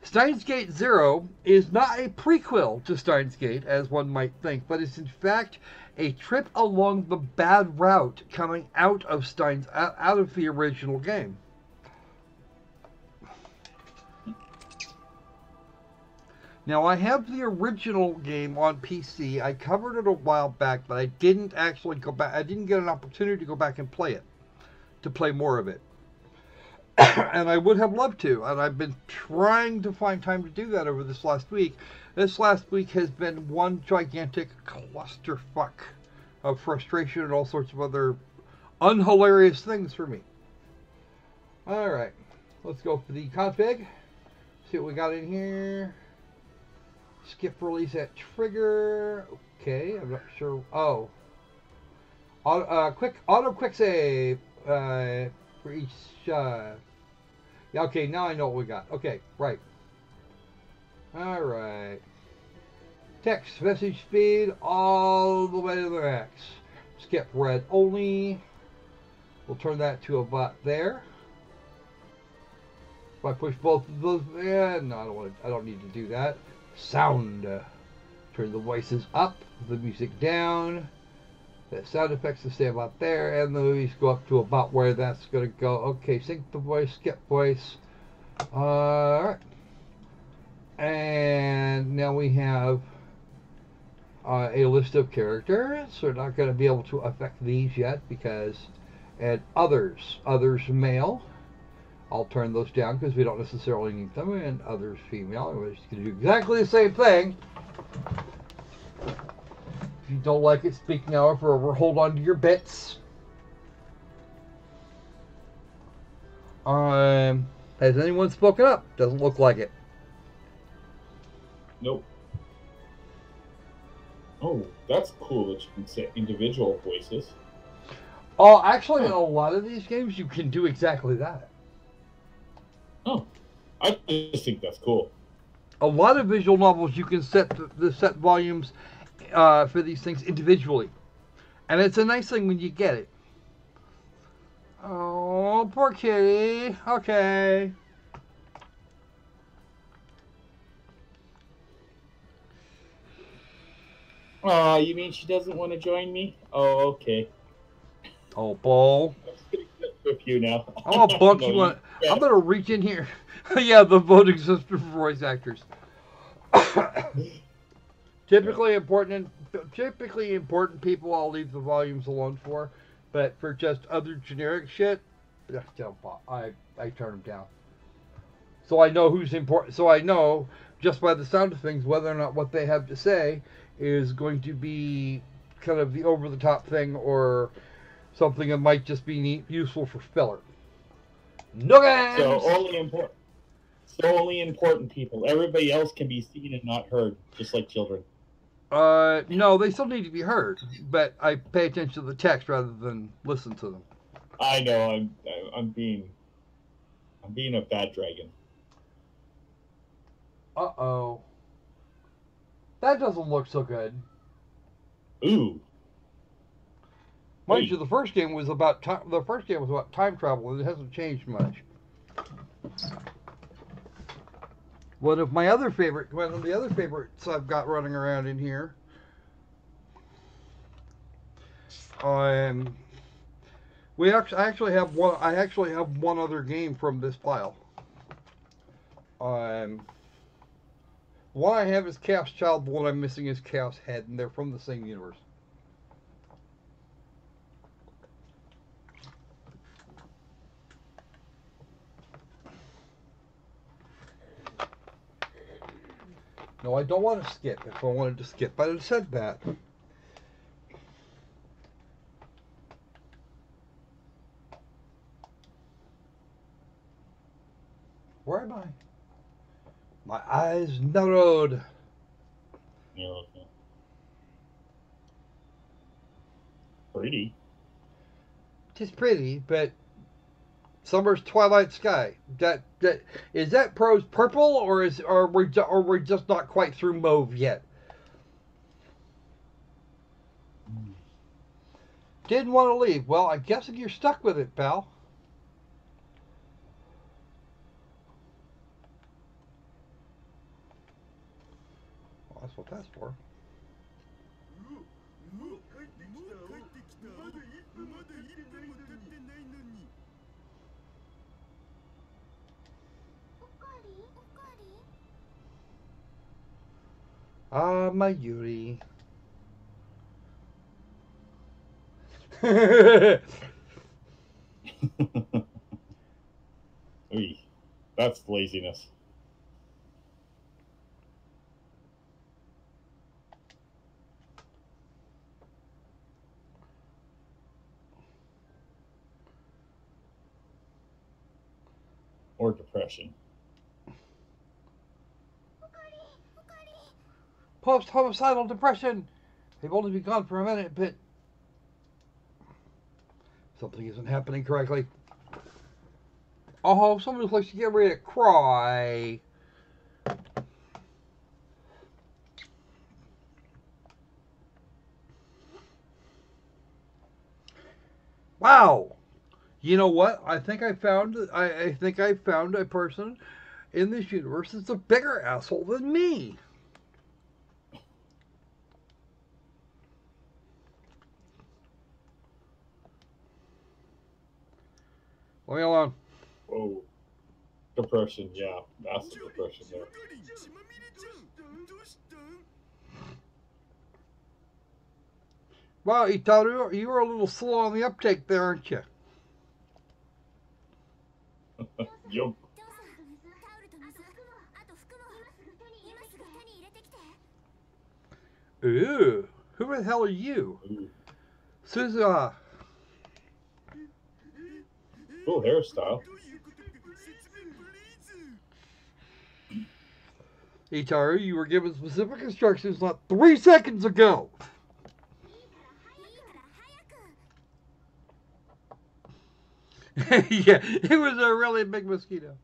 Steins Gate Zero is not a prequel to Steins Gate, as one might think, but is in fact a trip along the bad route coming out of the original game. Now, I have the original game on PC. I covered it a while back, but I didn't actually go back. I didn't get an opportunity to go back and play it, to play more of it. And I would have loved to, and I've been trying to find time to do that over this last week. This last week has been one gigantic clusterfuck of frustration and all sorts of other unhilarious things for me. Alright, let's go for the config. See what we got in here. Skip release at trigger. Okay, I'm not sure. Oh. Auto quick save for each. Yeah, okay, now I know what we got. Okay, right. Alright. Text message speed all the way to the max. Skip read only. We'll turn that to about there. If I push both of those, yeah, no, I don't need to do that. Sound. Turn the voices up, the music down. The sound effects to stay about there, and the movies go up to about where that's going to go. Okay, sync the voice, skip voice. Alright. And now we have a list of characters. So we're not going to be able to affect these yet because, and others male. I'll turn those down because we don't necessarily need them, and others female. We're just going to do exactly the same thing. If you don't like it, speak now or forever. Hold on to your bits. Has anyone spoken up? Doesn't look like it. Nope. Oh, that's cool that you can set individual voices. Oh, actually, in a lot of these games, you can do exactly that. Oh, I just think that's cool. A lot of visual novels, you can set the set volumes for these things individually. And it's a nice thing when you get it. Oh, poor kitty. Okay. Oh, you mean she doesn't want to join me? Oh, okay. Oh, Bull. I'm just gonna get with you now. I'm gonna bump you on. I'm gonna reach in here. Yeah, the voting system for voice actors. Typically important people, I'll leave the volumes alone for, but for just other generic shit, I turn them down. So I know who's important. So I know just by the sound of things whether or not what they have to say is going to be kind of the over-the-top thing or something that might just be useful for filler. No games! So only important people. Everybody else can be seen and not heard, just like children. No, they still need to be heard, but I pay attention to the text rather than listen to them. I know. I'm being a bad dragon. Uh-oh. That doesn't look so good. Ooh. Mind you, the first game was about time travel, and it hasn't changed much. One of the other favorites I've got running around in here. I actually have one other game from this pile. One I have is Chaos Child. The one I'm missing is Chaos Head, and they're from the same universe. No, I don't want to skip. If I wanted to skip, I'd have said that. Where am I? My eyes narrowed. Yeah, okay. Pretty. It's pretty, but summer's twilight sky. That is that prose purple, or we're just not quite through mauve yet? Didn't want to leave. Well, I guess you're stuck with it, pal. Well, that's what that's for. Ah, my Yuri. Oy, that's laziness. Or depression. Post-homicidal depression. They've only been gone for a minute, but something isn't happening correctly. Oh, someone looks like she's getting ready to cry. Wow. You know what? I think I found a person in this universe that's a bigger asshole than me. Leave me alone. Whoa. Depression, yeah. Massive depression there. Wow, Itaru, you were a little slow on the uptake there, aren't you? Yup. Ooh, who the hell are you? Suze. Cool hairstyle. Itaru, you were given specific instructions not 3 seconds ago. Yeah, it was a really big mosquito.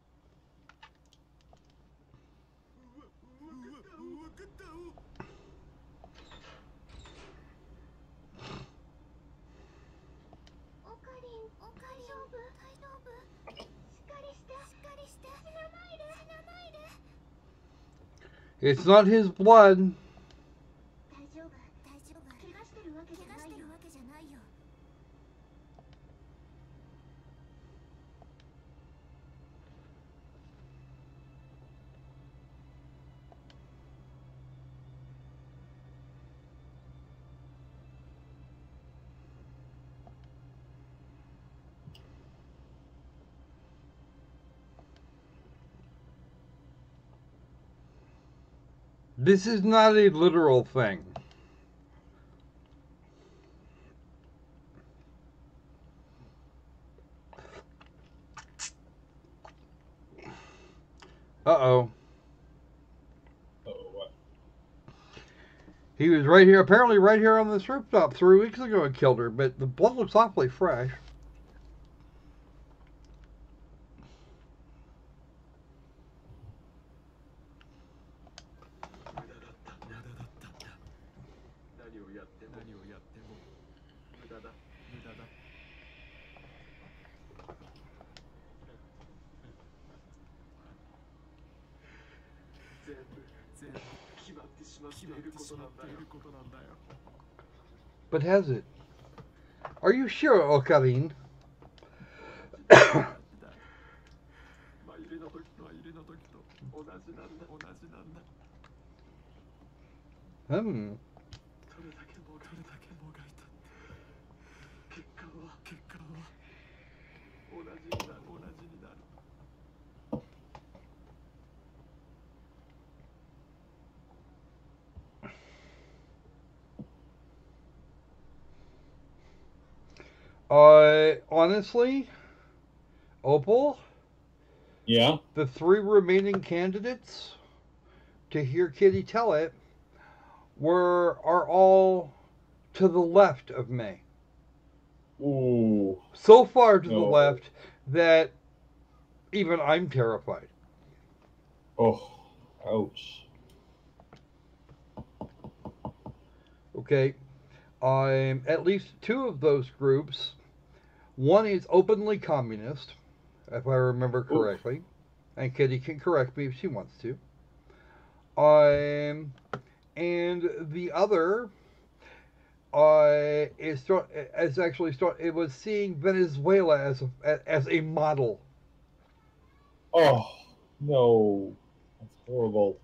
It's not his blood. This is not a literal thing. Uh-oh. Oh, what? He was right here, apparently right here on this rooftop 3 weeks ago and killed her, but the blood looks awfully fresh. But has it? Are you sure, Okarin? Hmm. Honestly, Opal, Yeah? the 3 remaining candidates to hear Kitty tell it are all to the left of me. Ooh. So far to the No. left that even I'm terrified. Oh, ouch. Okay. At least 2 of those groups. One is openly communist, if I remember correctly. And Kitty can correct me if she wants to. And the other it was seeing Venezuela as a model. Oh, no. That's horrible.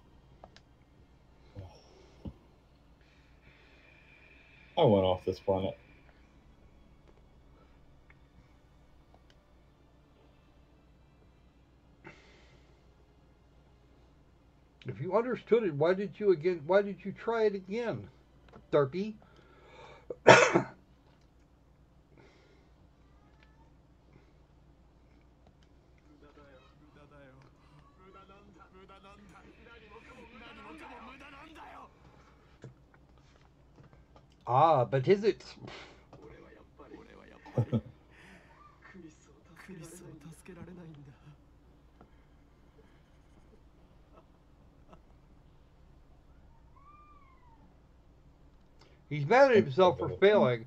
I went off this planet. If you understood it, why did you try it again, Derpy? Ah, but is it? He's mad at himself for failing,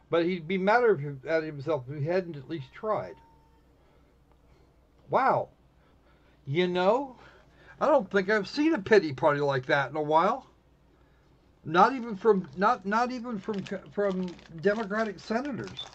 but he'd be mad at himself if he hadn't at least tried. Wow. You know, I don't think I've seen a pity party like that in a while. Not even from Democratic senators.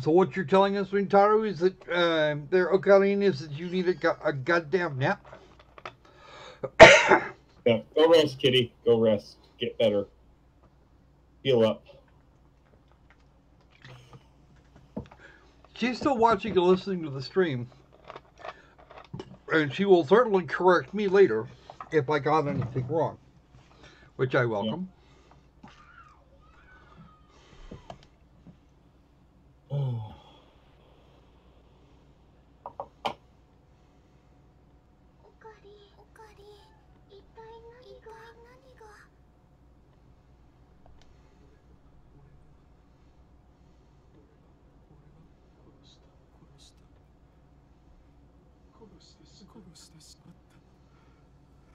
So what you're telling us, Rintaro, is that their Ocarina is that you need a goddamn nap? Yeah, go rest, Kitty. Go rest. Get better. Heal up. She's still watching and listening to the stream. And she will certainly correct me later if I got anything wrong. Which I welcome. Yeah.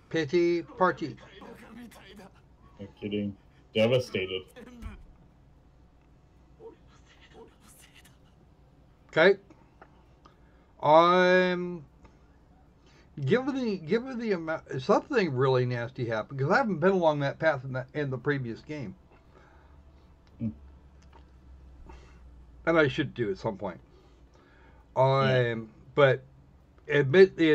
Pity party. No kidding. Devastated. Okay. Given the amount, something really nasty happened because I haven't been along that path in the previous game, and I should do at some point. But the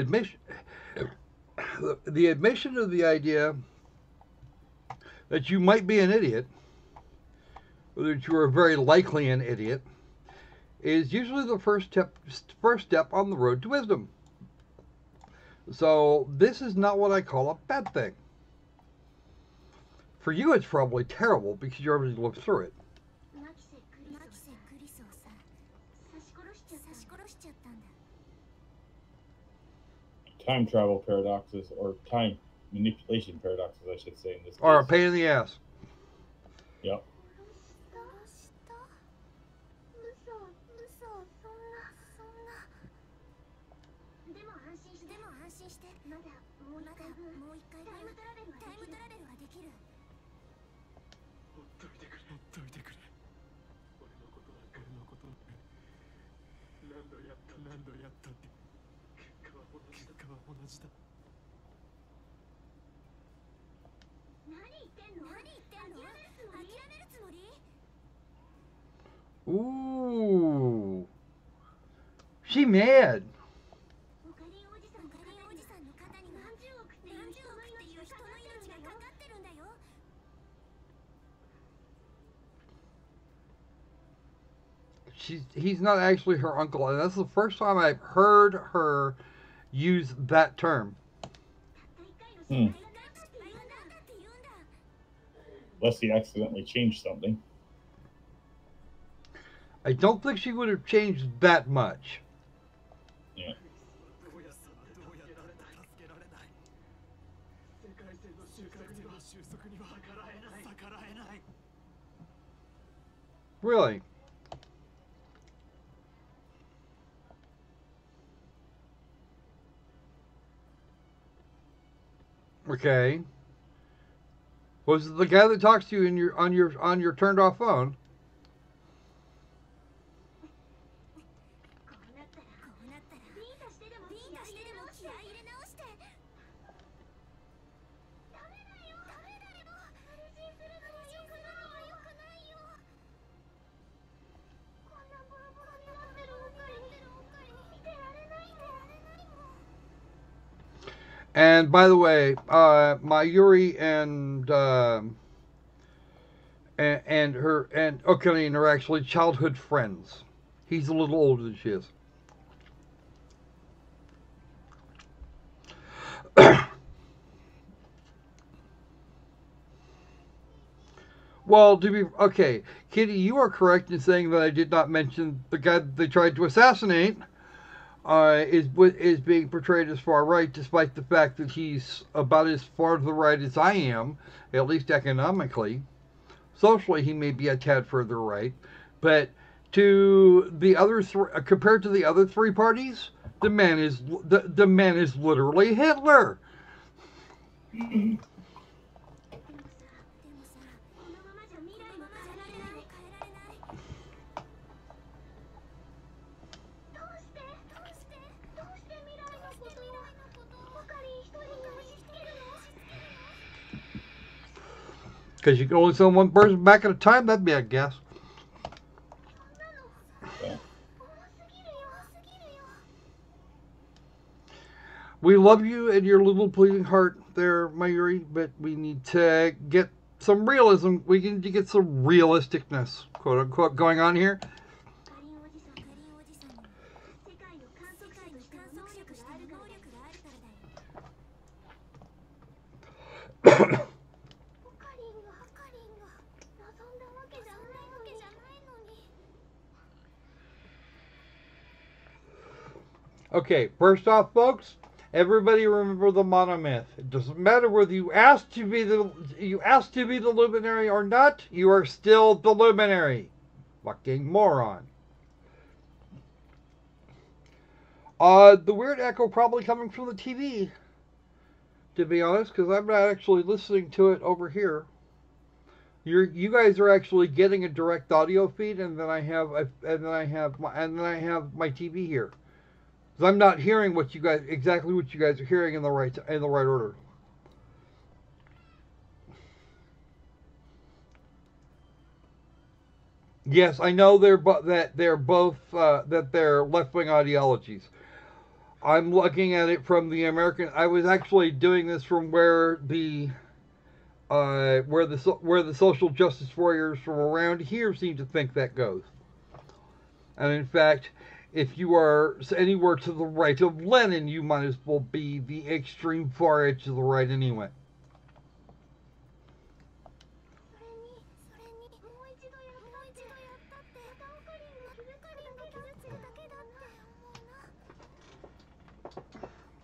admission of the idea that you might be an idiot, or that you are very likely an idiot, is usually the first step on the road to wisdom. So this is not what I call a bad thing. For you, it's probably terrible because you're able to live through it. Time travel paradoxes, or time manipulation paradoxes, I should say, in this case. Or a pain in the ass. Yep. Ooh. She mad. He's not actually her uncle, and that's the first time I've heard her use that term. Unless he accidentally changed something. I don't think she would have changed that much. Yeah. Really? Okay. Was it the guy that talks to you on your turned off phone? And by the way, Mayuri and Okarin are actually childhood friends. He's a little older than she is. Well, okay, Kitty, you are correct in saying that I did not mention the guy that they tried to assassinate. Is being portrayed as far right, despite the fact that he's about as far to the right as I am, at least economically. Socially, he may be a tad further right, but to the other compared to the other three parties, the man is literally Hitler. Because you can only send one person back at a time, that'd be a guess. Yeah. We love you and your little pleasing heart there, Mayuri, but we need to get some realism. We need to get some realisticness, quote unquote, going on here. Okay, first off, folks, everybody remember the monomyth. It doesn't matter whether you asked to be the luminary or not. You are still the luminary. Fucking moron. The weird echo probably coming from the TV, to be honest, because I'm not actually listening to it over here. You guys are actually getting a direct audio feed, and then I have my TV here. Because I'm not hearing exactly what you guys are hearing in the right order. Yes, I know they're both left-wing ideologies. I'm looking at it from the American. I was actually doing this from where the social justice warriors from around here seem to think that goes. And in fact, if you are anywhere to the right of Lenin, you might as well be the extreme far edge to the right anyway.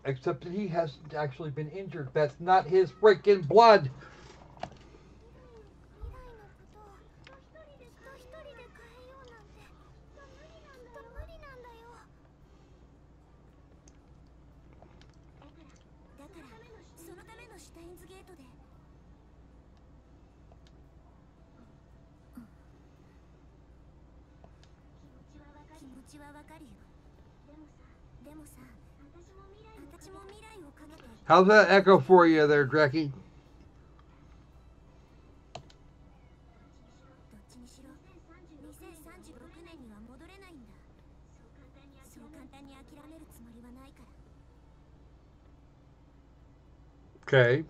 Except that he hasn't actually been injured. That's not his freaking blood. How's that echo for you there, Dreki? Okay.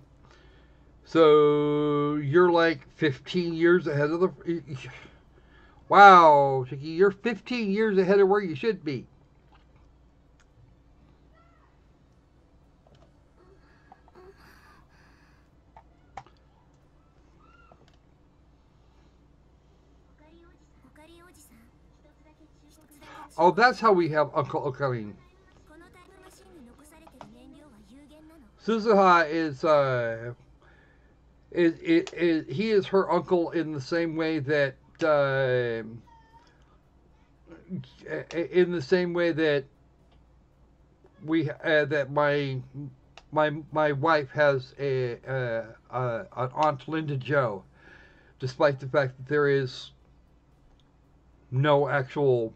So you're like 15 years ahead of the... Wow, Chicky, you're 15 years ahead of where you should be. Oh, that's how we have Uncle Okarin. Suzuha is he is her uncle in the same way that we that my wife has an aunt Linda Jo, despite the fact that there's no actual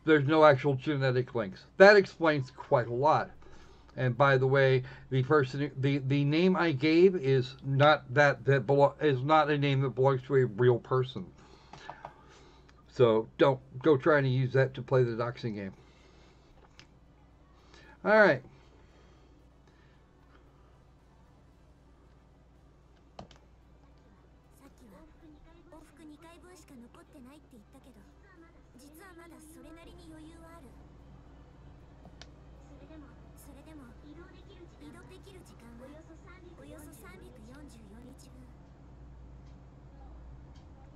genetic links. That explains quite a lot. And by the way, the name I gave is not is not a name that belongs to a real person. So don't go trying to use that to play the doxing game. All right.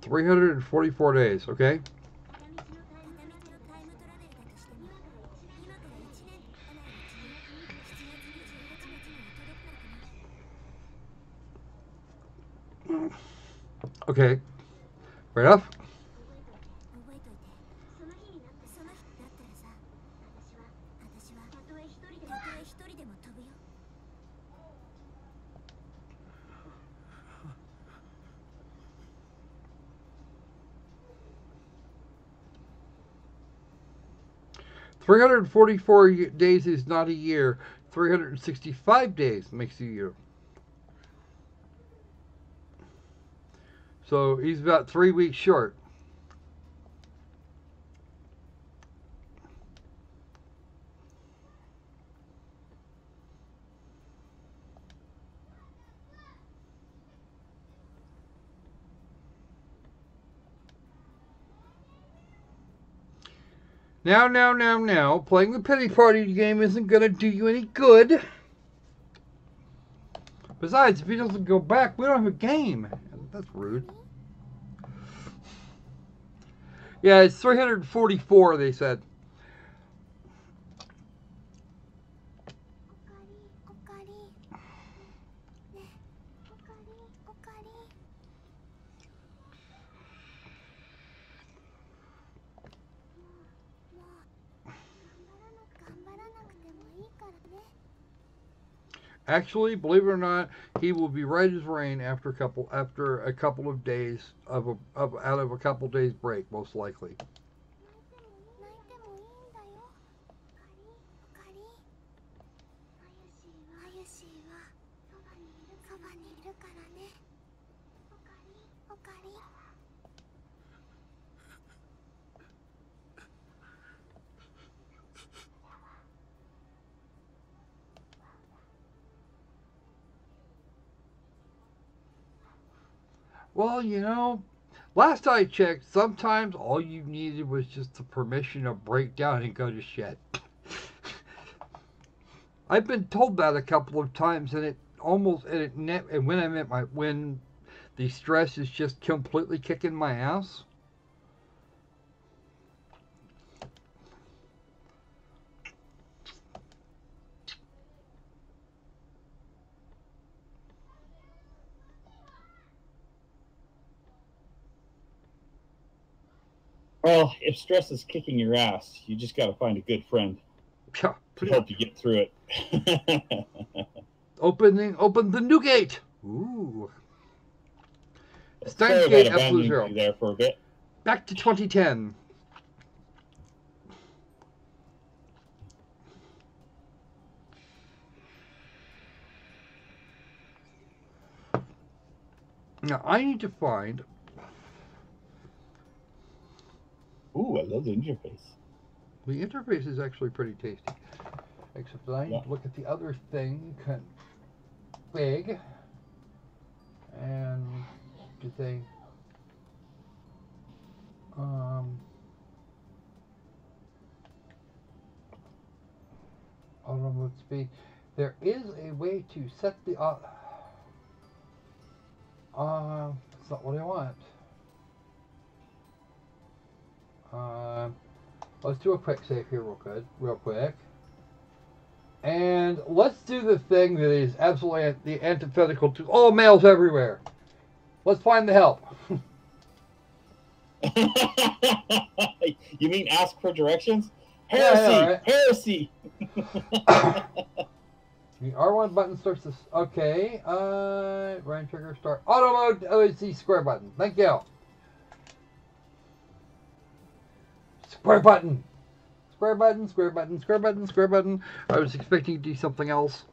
$344 days, okay? Okay, fair enough. $344 days is not a year. 365 days makes a year. So he's about 3 weeks short. Now, playing the pity party game isn't going to do you any good. Besides, if he doesn't go back, we don't have a game. That's rude. Yeah, it's 344, they said. Actually, believe it or not, he will be right as rain after a couple of days out of a couple of days break, most likely. Well, you know, last I checked, sometimes all you needed was just the permission to break down and go to shit. I've been told that a couple of times, and when the stress is just completely kicking my ass. Well, if stress is kicking your ass, you just got to find a good friend Yeah, to help you get through it. Open the new gate. Ooh. Sorry Gate about abandoning you there for a bit. Back to 2010. Now I need to find. Ooh, I love the interface. The interface is actually pretty tasty. Except that I need to look at the other thing. Big. And get they automotive speed. There is a way to set the it's not what I want. Let's do a quick save here real quick. And let's do the thing that is absolutely the antithetical to all males everywhere. Let's find the help. You mean ask for directions? Heresy! Yeah, right. Heresy! The R1 button starts this. Okay. Right trigger start. Auto mode. OHC square button. Thank you. Square button. Square button. Square button. Square button. Square button. I was expecting to do something else.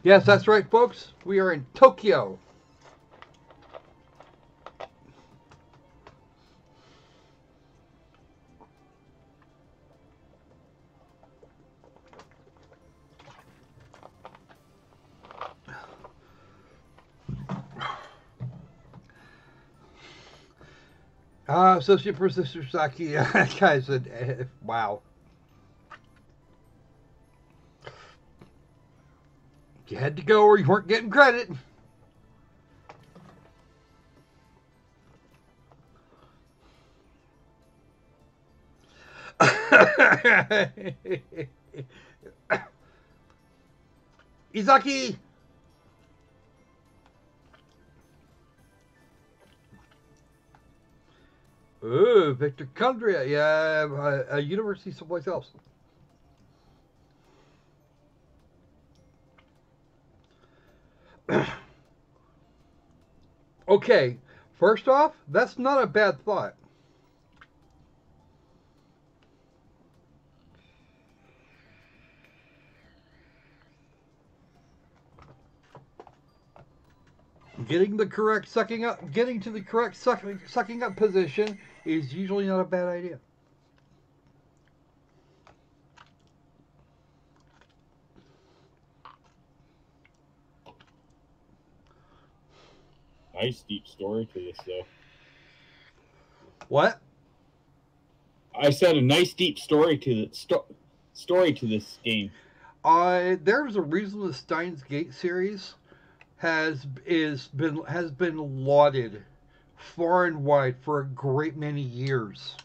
Yes, that's right, folks. We are in Tokyo. Associate Professor Saki, guys, wow. You had to go or you weren't getting credit. Izaki! Ooh, Victor Cundria. Yeah, a university someplace else. Okay, first off, that's not a bad thought. Getting the correct getting to the correct sucking up position is usually not a bad idea. Nice deep story to this, though. What? I said a nice deep story to the story to this game. There's a reason the Steins Gate series has been lauded far and wide for a great many years.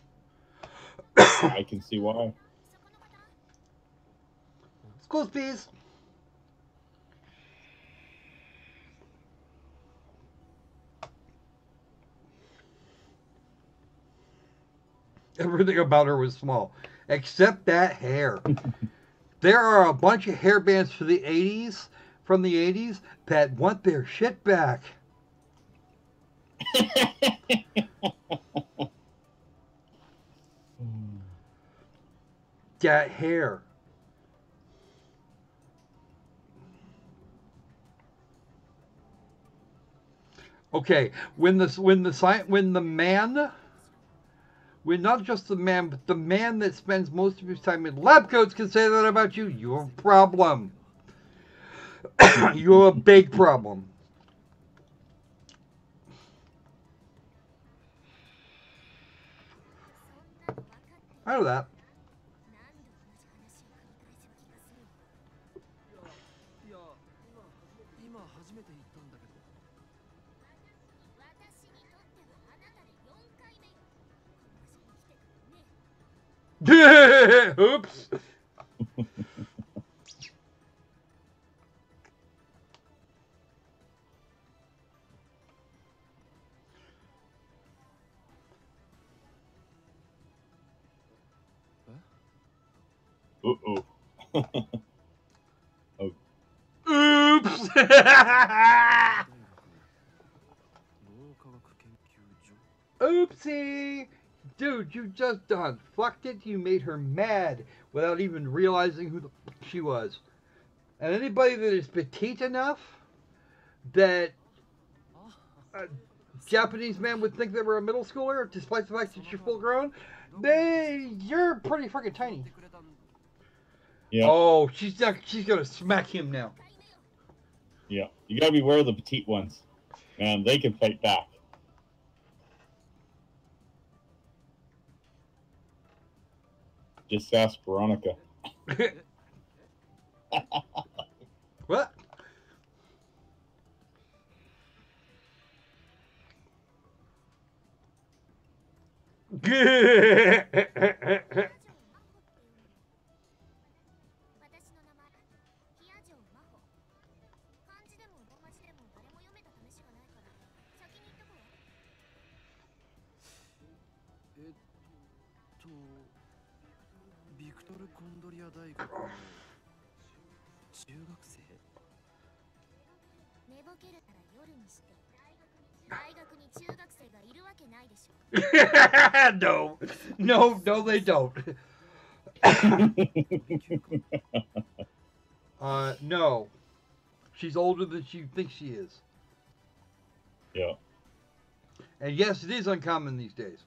I can see why. School speeds. Everything about her was small, except that hair. There are a bunch of hair bands from the 80s that want their shit back. That hair. Okay, when not just the man, but the man that spends most of his time in lab coats can say that about you, you have a problem. You have a big problem. I know that. Oops. Uh-oh. Oh. Oops. Oopsie. Dude, you just done fucked it. You made her mad without even realizing who the fuck she was. And anybody that is petite enough that a Japanese man would think they were a middle schooler, despite the fact that you're full grown, you're pretty freaking tiny. Yeah. Oh, she's gonna smack him now. Yeah. You gotta beware of the petite ones. Man, they can fight back. Just ask Veronica. What? No, they don't. No. She's older than she thinks she is. Yeah. And yes, it is uncommon these days.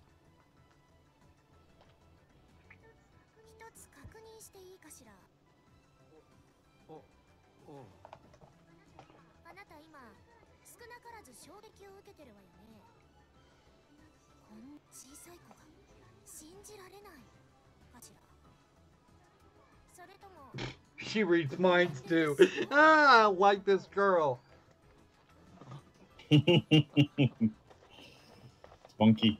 She reads minds too. I like this girl. Spunky.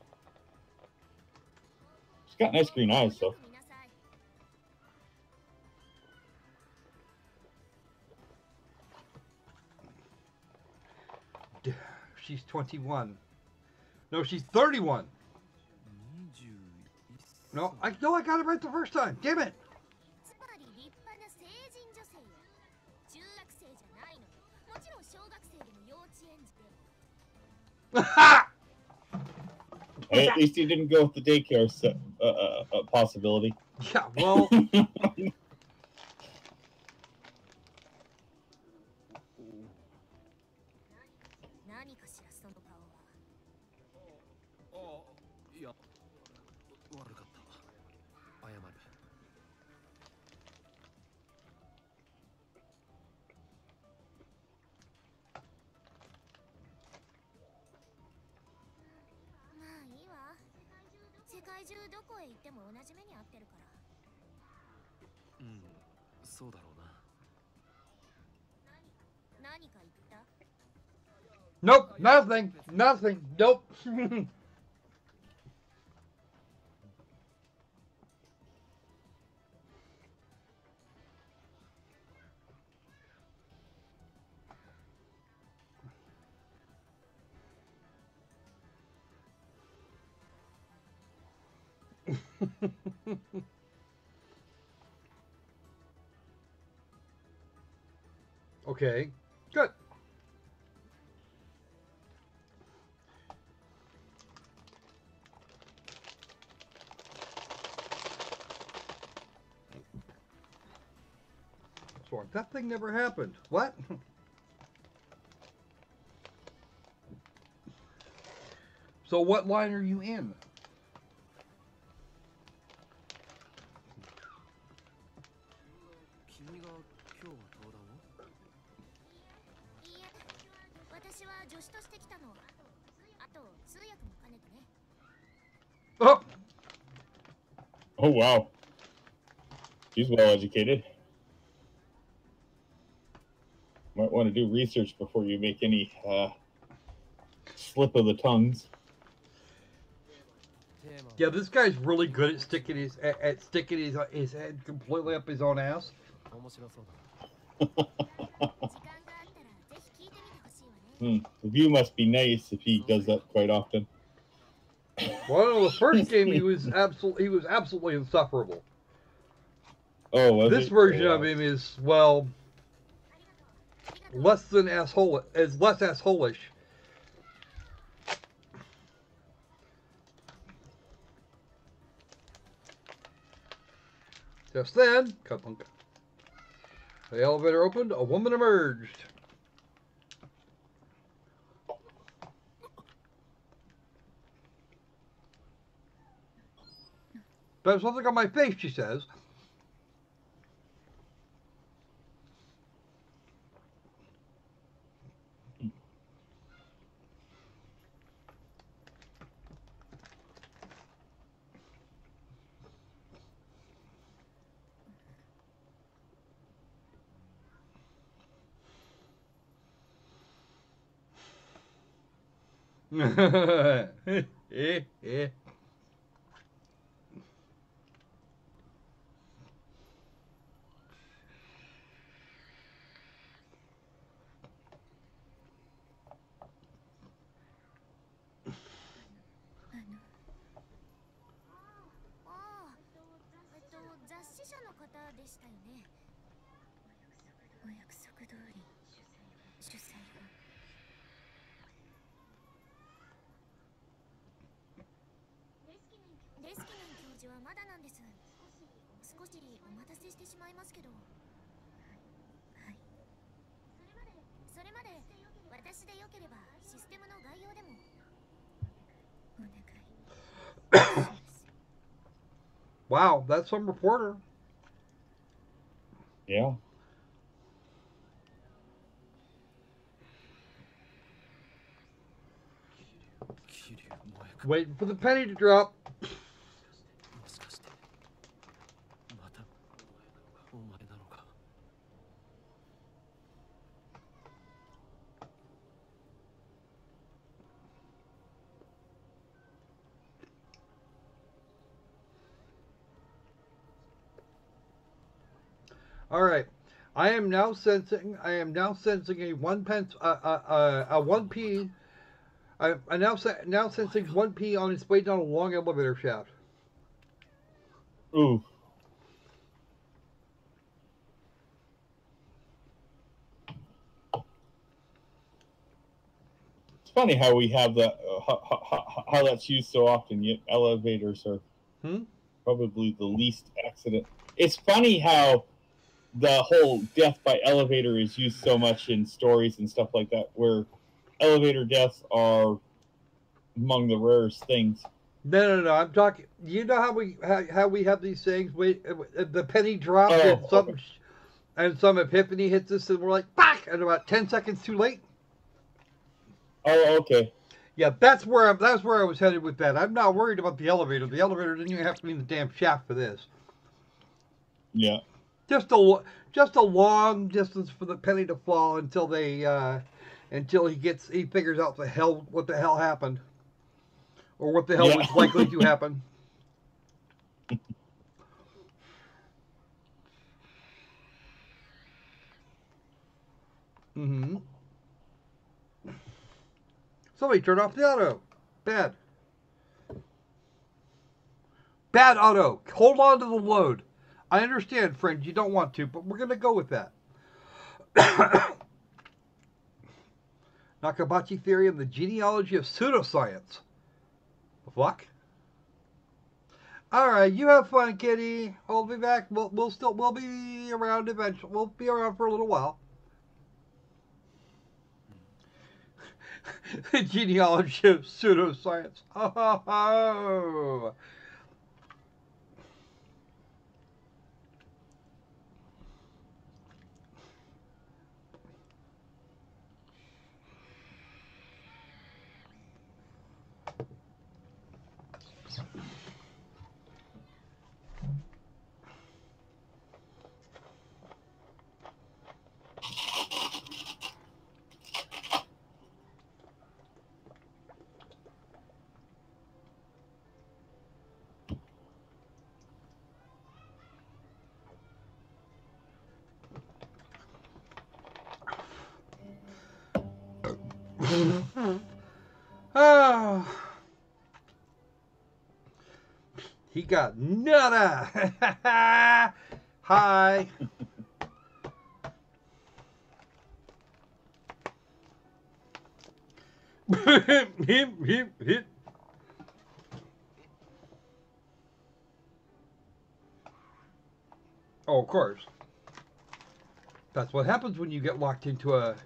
She's got nice green eyes, though. She's 21. No, she's 31. No, I got it right the first time. Damn it. Hey, at least you didn't go with the daycare possibility. Yeah, well. Nope, nothing, nope. Okay, good. So that thing never happened. What? So what line are you in? Oh! Oh, wow. She's well educated. Might want to do research before you make any slip of the tongues. Yeah, this guy's really good at sticking his head completely up his own ass. The view must be nice if he does that quite often. Well, the first game he was absolutely insufferable. Oh, was this it? version of him is, well, less asshole-ish. Just then, ka-thunk, the elevator opened, a woman emerged. There's something on my face, she says. Wow, that's some reporter. Yeah. Waiting for the penny to drop. All right, I am now sensing a 1 pence, a 1p. I'm now sensing 1p on its way down a long elevator shaft. Ooh. It's funny how we have that, how that's used so often, yet elevators are probably the least accident. It's funny how the whole death by elevator is used so much in stories and stuff like that, where elevator deaths are among the rarest things. No. I'm talking. You know how we have these things? The penny drops and some epiphany hits us, and we're like, "Back!" and about 10 seconds too late. Oh, okay. Yeah, that's where I was headed with that. I'm not worried about the elevator. The elevator didn't even have to be in the damn shaft for this. Yeah. Just a long distance for the penny to fall until he figures out what the hell happened, or what the hell was likely to happen. Mm-hmm. Somebody turn off the auto. Bad auto. Hold on to the load. I understand, friend, you don't want to, but we're going to go with that. Nakabachi theory and the genealogy of pseudoscience. Fuck. All right, you have fun, kitty. We'll be back. We'll be around eventually. We'll be around for a little while. The genealogy of pseudoscience. Oh. Oh. He got nada. Hi. Hip. Oh, of course. That's what happens when you get locked into a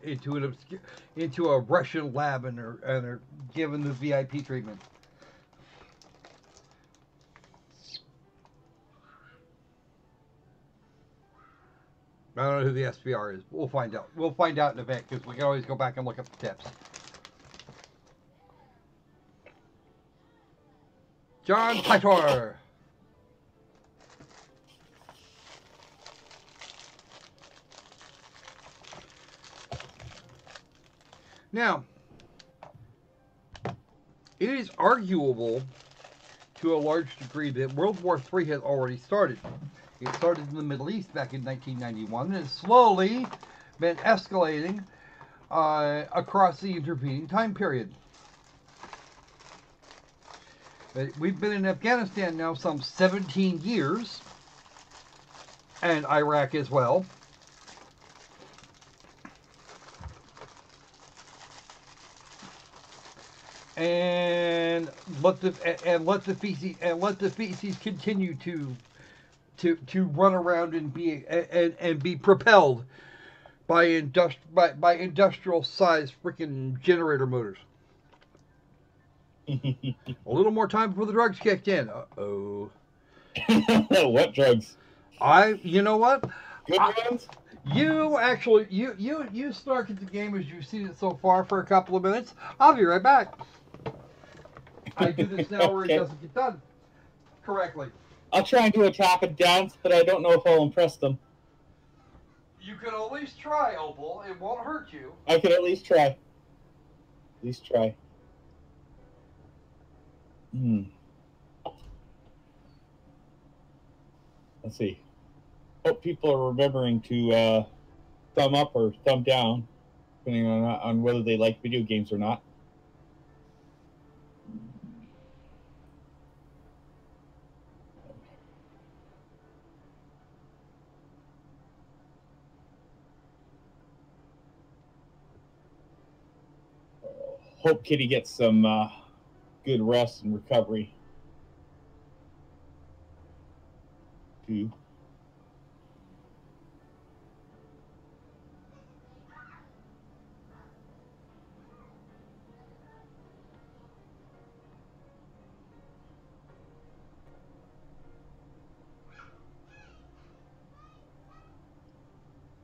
Russian lab and are given the VIP treatment. I don't know who the SPR is. We'll find out. We'll find out in a bit because we can always go back and look up the tips. John Pitor. Now, it is arguable to a large degree that World War III has already started. It started in the Middle East back in 1991 and has slowly been escalating across the intervening time period. We've been in Afghanistan now some 17 years, and Iraq as well. And let the feces continue to run around and be propelled by industrial sized freaking generator motors. A little more time before the drugs kicked in. Uh-oh. What drugs? You know what? Good ones? You snark at the game as you've seen it so far for a couple of minutes. I'll be right back. I do this now where it doesn't get done correctly. I'll try and do a tap and dance, but I don't know if I'll impress them. You can always try, Opal. It won't hurt you. I can at least try. At least try. Let's see. Hope people are remembering to thumb up or thumb down, depending on whether they like video games or not. Hope Kitty gets some good rest and recovery. Too.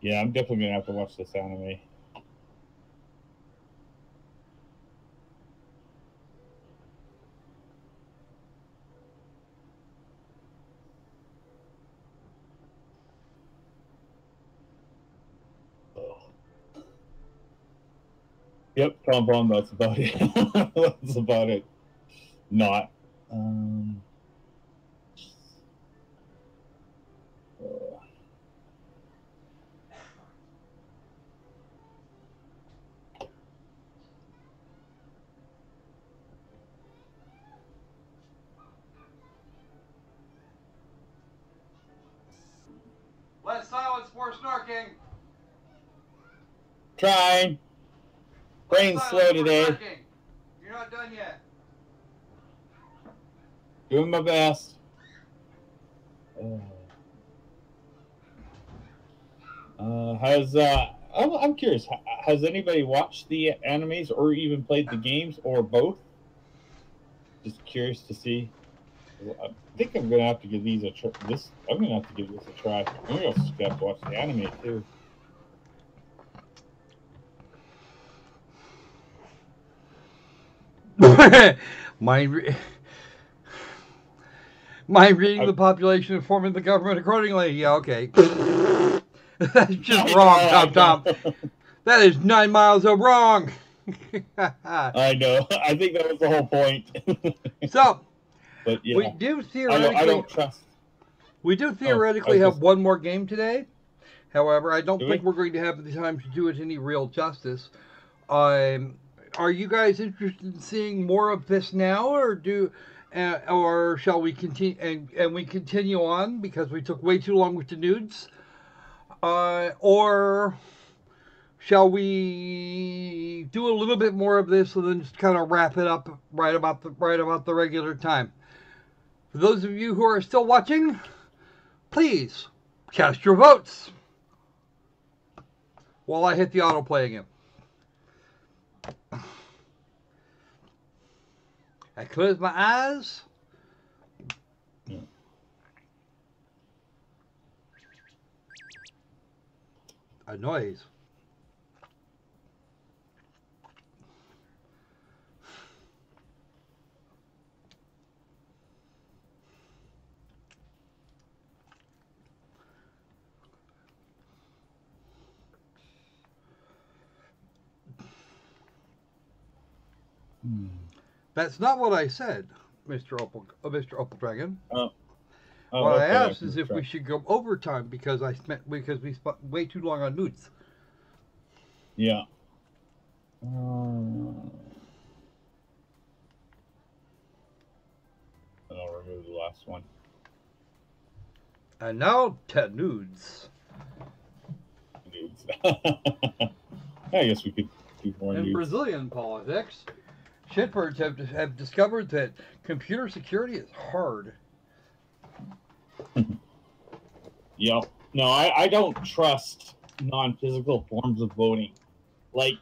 Yeah, I'm definitely gonna have to watch this anime. Yep, trombone, that's about it. That's about it. Not. Less silence, more snarking. Trying. Brain's slow today. You're not done yet. Doing my best. I'm curious. Has anybody watched the animes or even played the games or both? Just curious to see. I think I'm gonna have to give these a try. I'm gonna have to give this a try. I'm gonna have to watch the anime too. Mind reading the population and forming the government accordingly. Yeah, okay. That's just wrong, Tom. That is 9 miles of wrong. I know. I think that was the whole point. So, but yeah, we do theoretically. I don't trust. We do theoretically have one more game today. However, I don't think we're going to have the time to do it any real justice. Are you guys interested in seeing more of this now, or shall we continue and we continue on because we took way too long with the nudes, or shall we do a little bit more of this and then just kind of wrap it up right about the regular time? For those of you who are still watching, please Cast your votes while I hit the autoplay again. I close my eyes. A noise. That's not what I said, Mr. Opal Dragon. What I asked is if we should go overtime because we spent way too long on moods. Yeah. I'll remove the last one. And now to nudes. Nudes. I guess we could do more nudes. In Brazilian politics, shitbirds have discovered that computer security is hard. Yeah. No, I don't trust non-physical forms of voting. Like,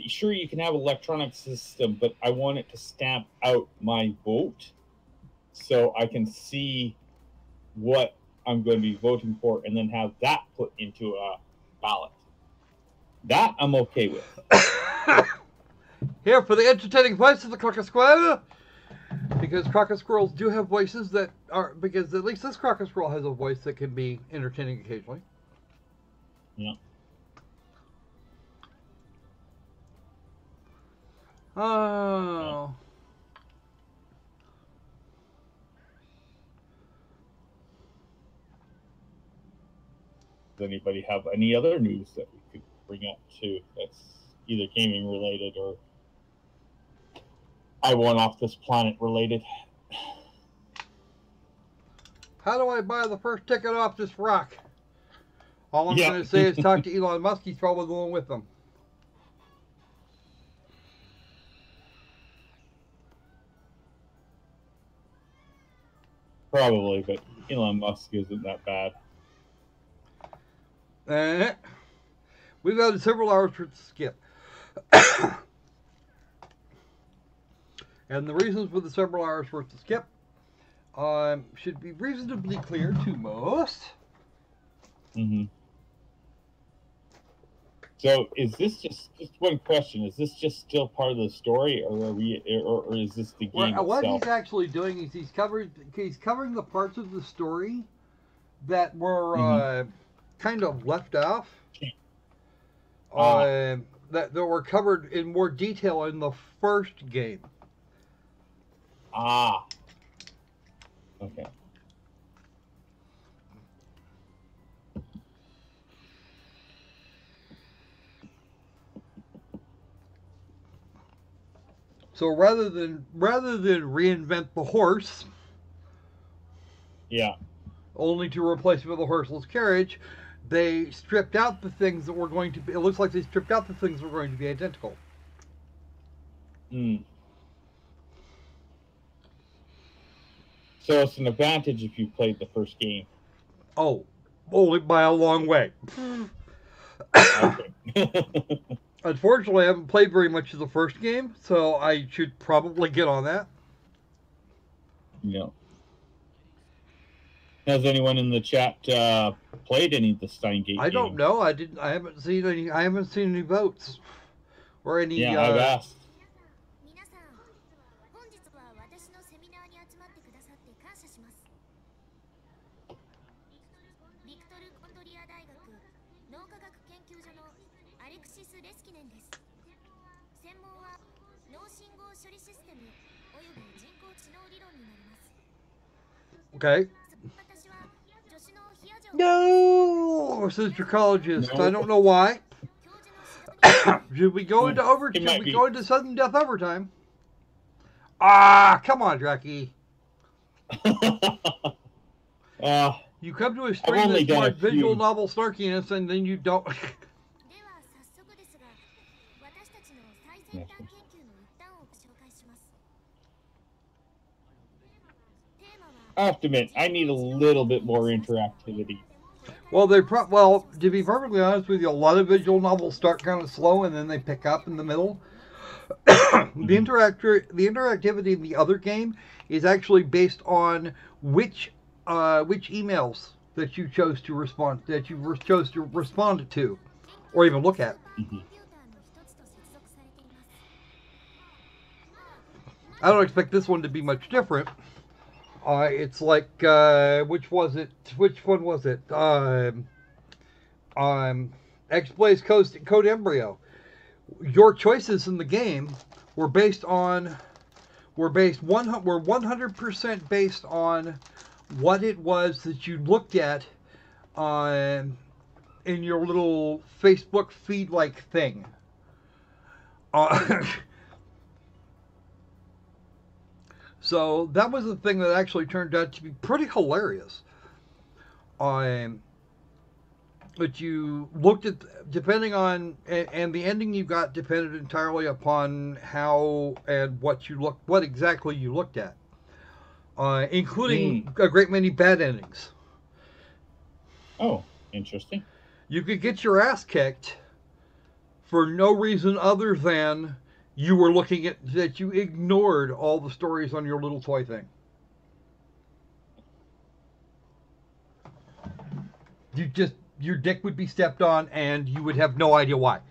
sure, you can have an electronic system, but I want it to stamp out my vote so I can see what I'm going to be voting for and then have that put into a ballot. That I'm okay with. Here for the entertaining voice of the Crocker Squirrel. Because Crocker Squirrels do have voices that are... Because at least this Crocker Squirrel has a voice that can be entertaining occasionally. Yeah. Oh. Does anybody have any other news that we could bring up too that's either gaming related or I want off this planet related? How do I buy the first ticket off this rock? All I'm going to say is talk to Elon Musk. He's probably going with them. Probably, but Elon Musk isn't that bad. We've got several hours for it to skip. And the reasons for the several hours for it to skip should be reasonably clear to most. Mm-hmm. So, is this just one question? Is this just still part of the story, or are we, or is this the game itself? What he's actually doing is he's covering the parts of the story that were kind of left off, that were covered in more detail in the first game. Ah. Okay. So rather than reinvent the horse, only to replace it with a horseless carriage, they stripped out the things that were going to be. It looks like they stripped out the things that were going to be identical. Hmm. So it's an advantage if you played the first game. Oh, only by a long way. Okay. Unfortunately, I haven't played very much of the first game, so I should probably get on that. Yeah. Has anyone in the chat played any of the Steingate I don't games? know. I haven't seen any votes or any. Yeah, I've asked. Okay. No, says Dracologist. No. I don't know why. Should we go into overtime? Should we go into sudden death overtime? Ah, come on, Draki. You come to a stream that's marked visual novel Snarkiness, and then you don't. I have to admit, I need a little bit more interactivity. Well, well, to be perfectly honest with you, a lot of visual novels start kind of slow and then they pick up in the middle. The interactivity in the other game is actually based on which emails that you chose to respond to, or even look at. I don't expect this one to be much different. It's like which one was it? X-Blaze Code Embryo. Your choices in the game were 100% based on what it was that you looked at in your little Facebook feed like thing. So that was the thing that actually turned out to be pretty hilarious. But you looked at, depending on, and the ending you got depended entirely upon how and what exactly you looked at, including a great many bad endings. Oh, interesting. You could get your ass kicked for no reason other than you were looking at, that you ignored all the stories on your little toy thing. Your dick would be stepped on and you would have no idea why.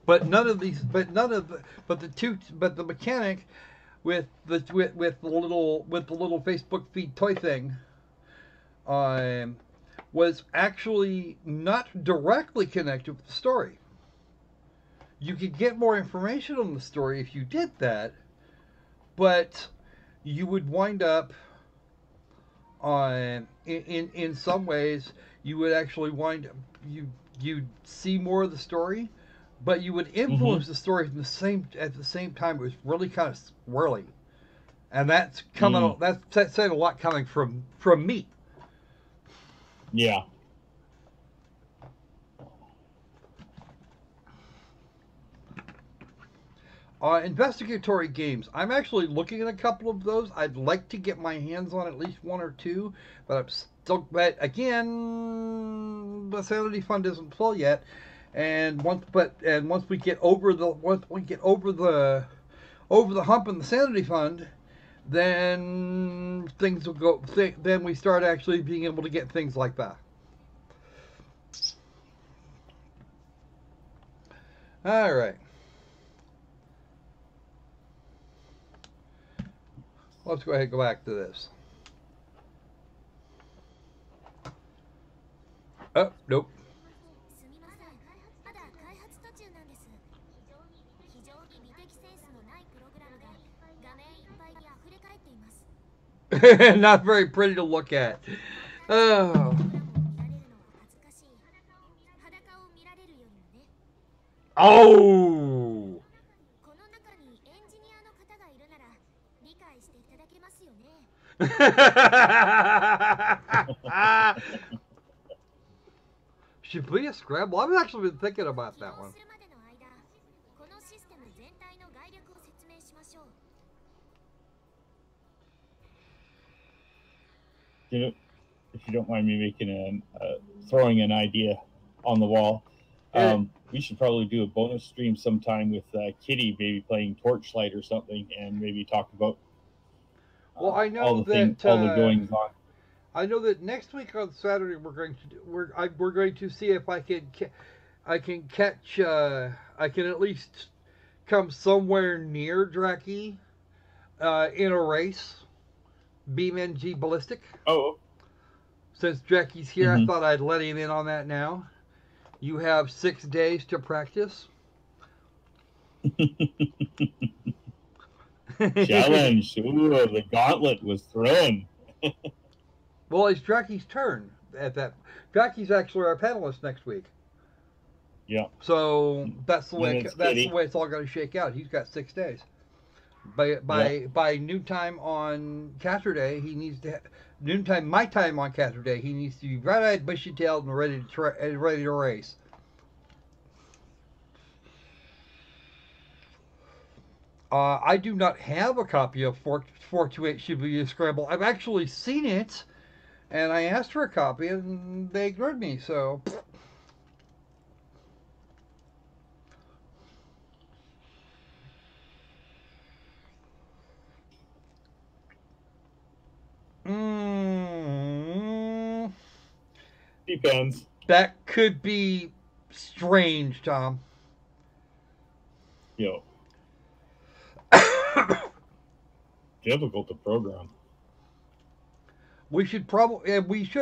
But the mechanic with the little Facebook feed toy thing was actually not directly connected with the story. You could get more information on the story if you did that, but you would wind up in some ways you would actually wind up you'd see more of the story, but you would influence the story at the same time. It was really kind of swirly, and that's saying a lot coming from me. Yeah. Investigatory games. I'm actually looking at a couple of those. I'd like to get my hands on at least one or two, but I'm still. But again, the Sanity Fund isn't full yet, and once we get over the hump in the Sanity Fund, then things will go. Then we start actually being able to get things like that. All right. Let's go ahead and go back to this. Oh, nope. Not very pretty to look at. Oh. Oh. Should be a Scrabble. I've actually been thinking about that one. You know, if you don't mind me making throwing an idea on the wall, we should probably do a bonus stream sometime with Kitty, maybe playing Torchlight or something, and maybe talk about I know all the goings on. I know that next week on Saturday we're going to see if I can catch I can at least come somewhere near Draki in a race, BeamNG Ballistic. Oh. Since Draki's here, I thought I'd let him in on that now. You have 6 days to practice. Challenge. Ooh, the gauntlet was thrown. Well, it's Draki's turn at that. Draki's actually our panelist next week. Yeah. So that's the way it's all going to shake out. He's got 6 days. By noontime on Saturday, he needs to noontime my time on Saturday. He needs to be bright-eyed, bushy-tailed, and ready to race. I do not have a copy of 428 Shibuya Scramble. I've actually seen it, and I asked for a copy, and they ignored me, so... Depends. That could be strange, Tom. Yo. Difficult to program. We should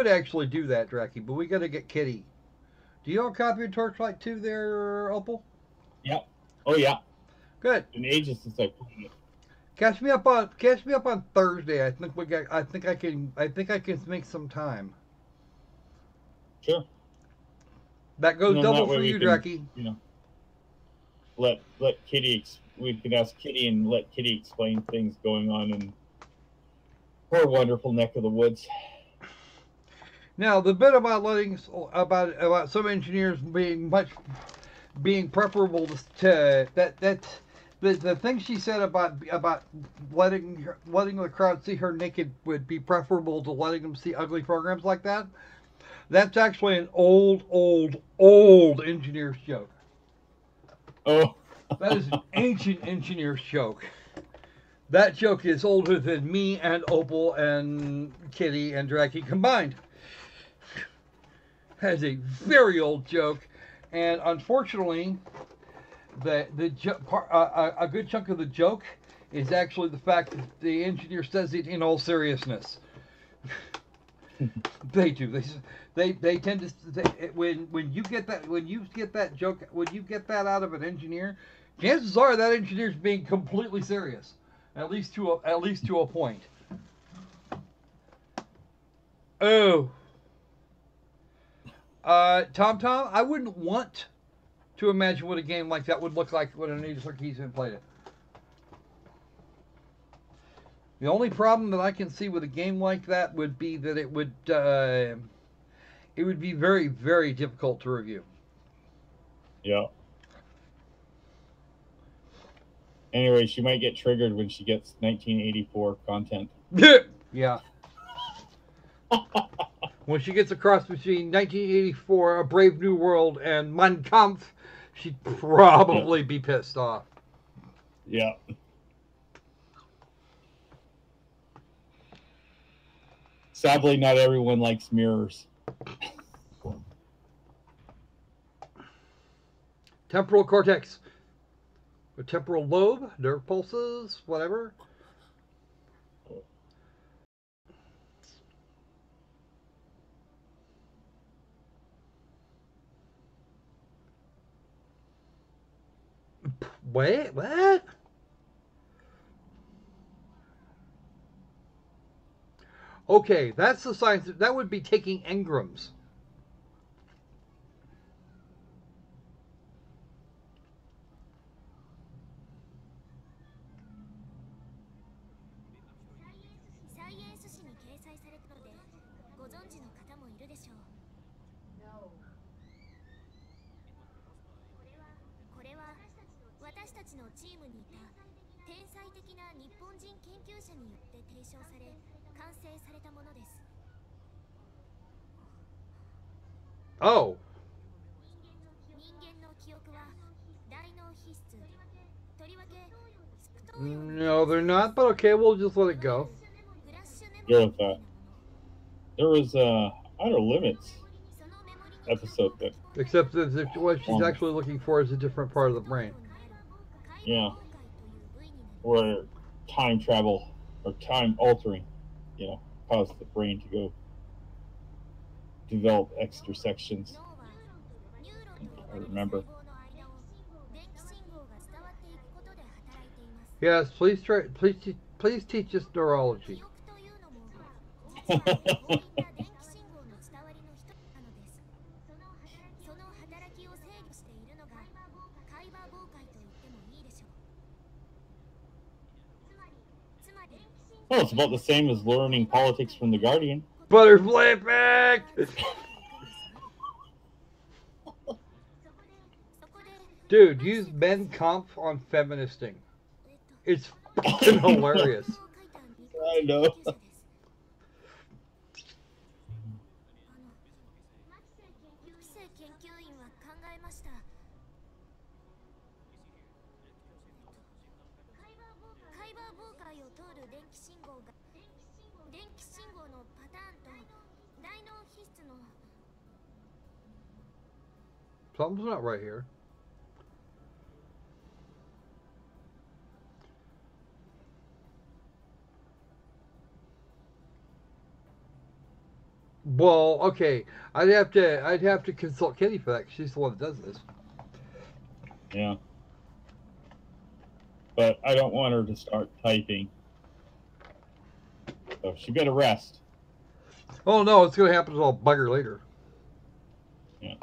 actually do that, Dracky, but we got to get Kitty. Do you have a copy of Torchlight 2 there, Opal? Yeah. Oh yeah. Good. It's been ages since I played it. Catch me up on Thursday. I think I can make some time. Sure. That goes double for you, Dracky. You know, let Kitty. We can ask Kitty and let Kitty explain things going on in her wonderful neck of the woods. Now, the bit about about some engineers being preferable to the thing she said about letting the crowd see her naked would be preferable to letting them see ugly programs like that. That's actually an old engineer's joke. Oh. That is an ancient engineer's joke. That joke is older than me and Opal and Kitty and Dracky combined. That is a very old joke, and unfortunately, a good chunk of the joke is actually the fact that the engineer says it in all seriousness. They do. They tend to when you get that joke, when you get that out of an engineer, chances are that engineer's being completely serious, at least to a point. Oh, Tom, I wouldn't want to imagine what a game like that would look like when Anita Sarkeesian played it. The only problem that I can see with a game like that would be that it would be very, very difficult to review. Yeah. Anyway, she might get triggered when she gets 1984 content. Yeah. When she gets a cross between 1984, A Brave New World, and Mein Kampf, she'd probably be pissed off. Yeah. Sadly, not everyone likes mirrors. Temporal cortex. Or temporal lobe, nerve pulses, whatever. Wait, what? Okay, that's the science. That would be taking engrams. Oh. No, they're not, but okay, we'll just let it go. Go with that. There was Outer Limits episode that... Except that what she's actually looking for is a different part of the brain. Yeah. Where time travel, or time altering, caused the brain to go develop extra sections. I remember. Yes, please teach us neurology. Well, it's about the same as learning politics from The Guardian. Butterfly effect! Dude, use Mein Kampf on feministing. It's fucking hilarious. I know. 電気信号のパターンと大脳皮質の Something's not right here. Well, okay. I'd have to consult Kitty for that, 'cause she's the one that does this. Yeah. But I don't want her to start typing. So she better rest. Oh no, it's gonna happen to I'll bug her later. Yeah.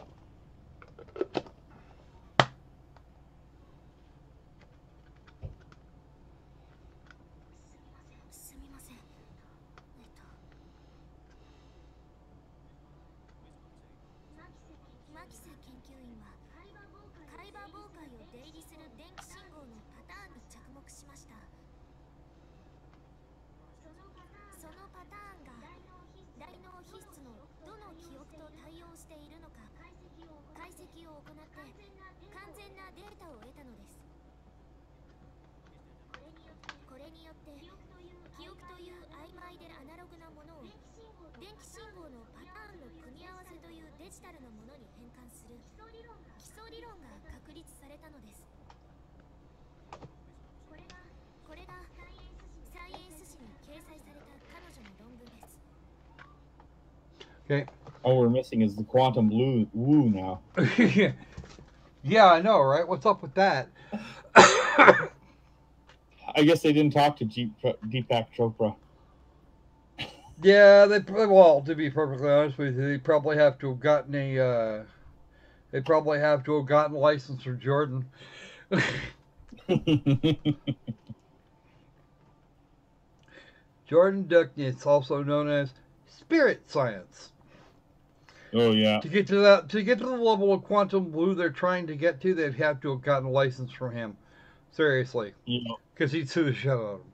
Okay. All we're missing is the quantum woo now. Yeah, I know, right? What's up with that? I guess they didn't talk to Deepak Chopra. Yeah, well, to be perfectly honest with you, they probably have to have gotten a license from Jordan. Jordan Duckness, also known as spirit science. Oh yeah. To get to the level of quantum blue they're trying to get to, they'd have to have gotten a license from him. Seriously. Yeah. Because he'd sue the shit out of him.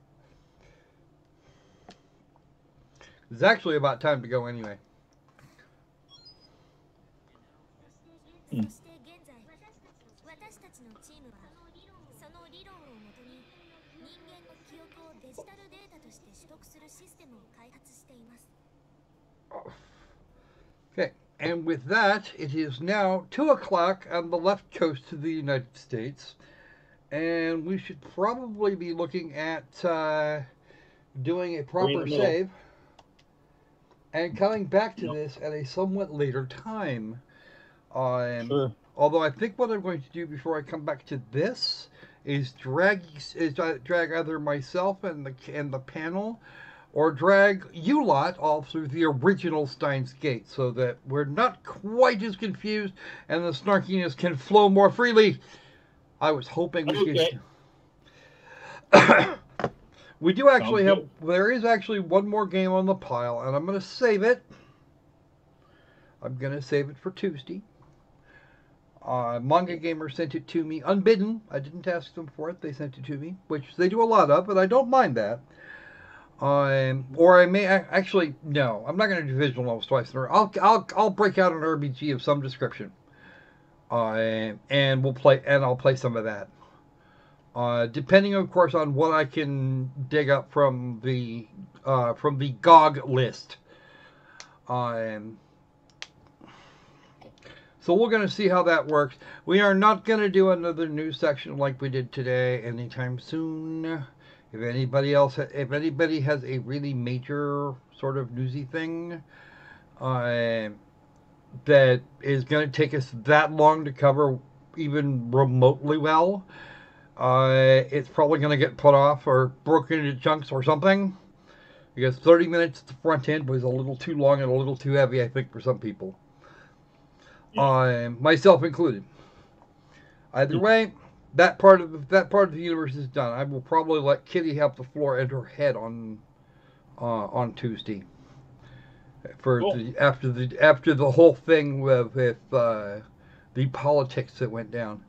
It's actually about time to go anyway. Okay, and with that, it is now 2 o'clock on the left coast of the United States, and we should probably be looking at doing a proper save and coming back to this at a somewhat later time. Sure. Although I think what I'm going to do before I come back to this is drag either myself and the panel, or drag you lot all through the original Steins Gate, so that we're not quite as confused and the snarkiness can flow more freely. I was hoping we could. We do actually have. There is actually one more game on the pile, and I'm going to save it. I'm going to save it for Tuesday. Manga Gamer sent it to me unbidden. I didn't ask them for it. They sent it to me, which they do a lot of, but I don't mind that. Or I may actually no. I'm not going to do visual novels twice in a row. I'll break out an RPG of some description. And we'll play, and I'll play some of that. Depending, of course, on what I can dig up from the GOG list. So we're going to see how that works. We are not going to do another news section like we did today anytime soon. If anybody has a really major sort of newsy thing that is going to take us that long to cover even remotely well, it's probably going to get put off or broken into chunks or something. Because 30 minutes at the front end was a little too long and a little too heavy, I think, for some people. Myself included. Either way, that part of the universe is done. I will probably let Kitty have the floor and her head on Tuesday. For after the whole thing with the politics that went down.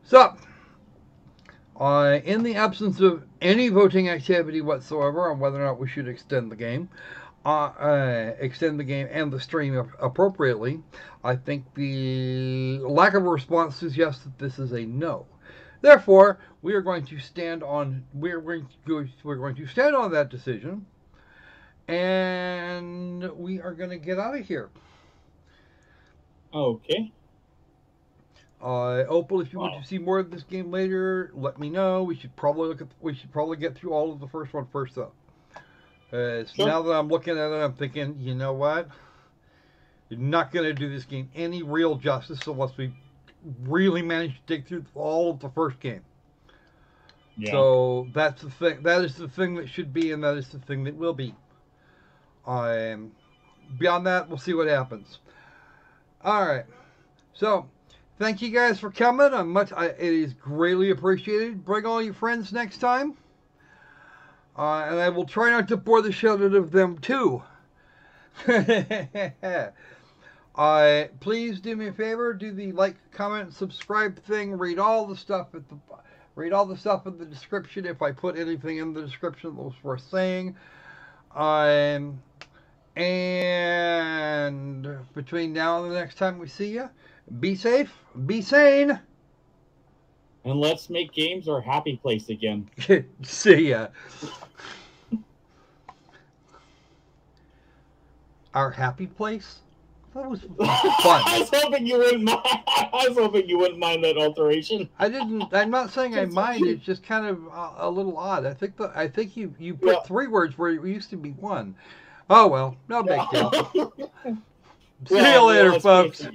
So In the absence of any voting activity whatsoever on whether or not we should extend the game and the stream appropriately, I think the lack of a response suggests that this is a no. Therefore, we are going to stand on that decision, and we are going to get out of here. Okay. Opal, if you want to see more of this game later, let me know. We should probably get through all of the first one first, though. Sure. Now that I'm looking at it, I'm thinking, you know what? You're not going to do this game any real justice unless we really manage to dig through all of the first game. Yeah. So that's the thing. That is the thing that should be, and that is the thing that will be. Beyond that, we'll see what happens. All right. So, thank you guys for coming. It is greatly appreciated. Bring all your friends next time. And I will try not to bore the shit out of them too. Please do me a favor. Do the like, comment, subscribe thing. Read all the stuff in the description. If I put anything in the description that was worth saying. And between now and the next time we see you, be safe, be sane. And let's make games our happy place again. See ya. Our happy place? That was fun. I was hoping you wouldn't mind. I was hoping you wouldn't mind that alteration. I'm not saying I mind. It's just kind of a little odd. I think you put 3 words where it used to be 1. Oh well, no big deal. See you later, folks.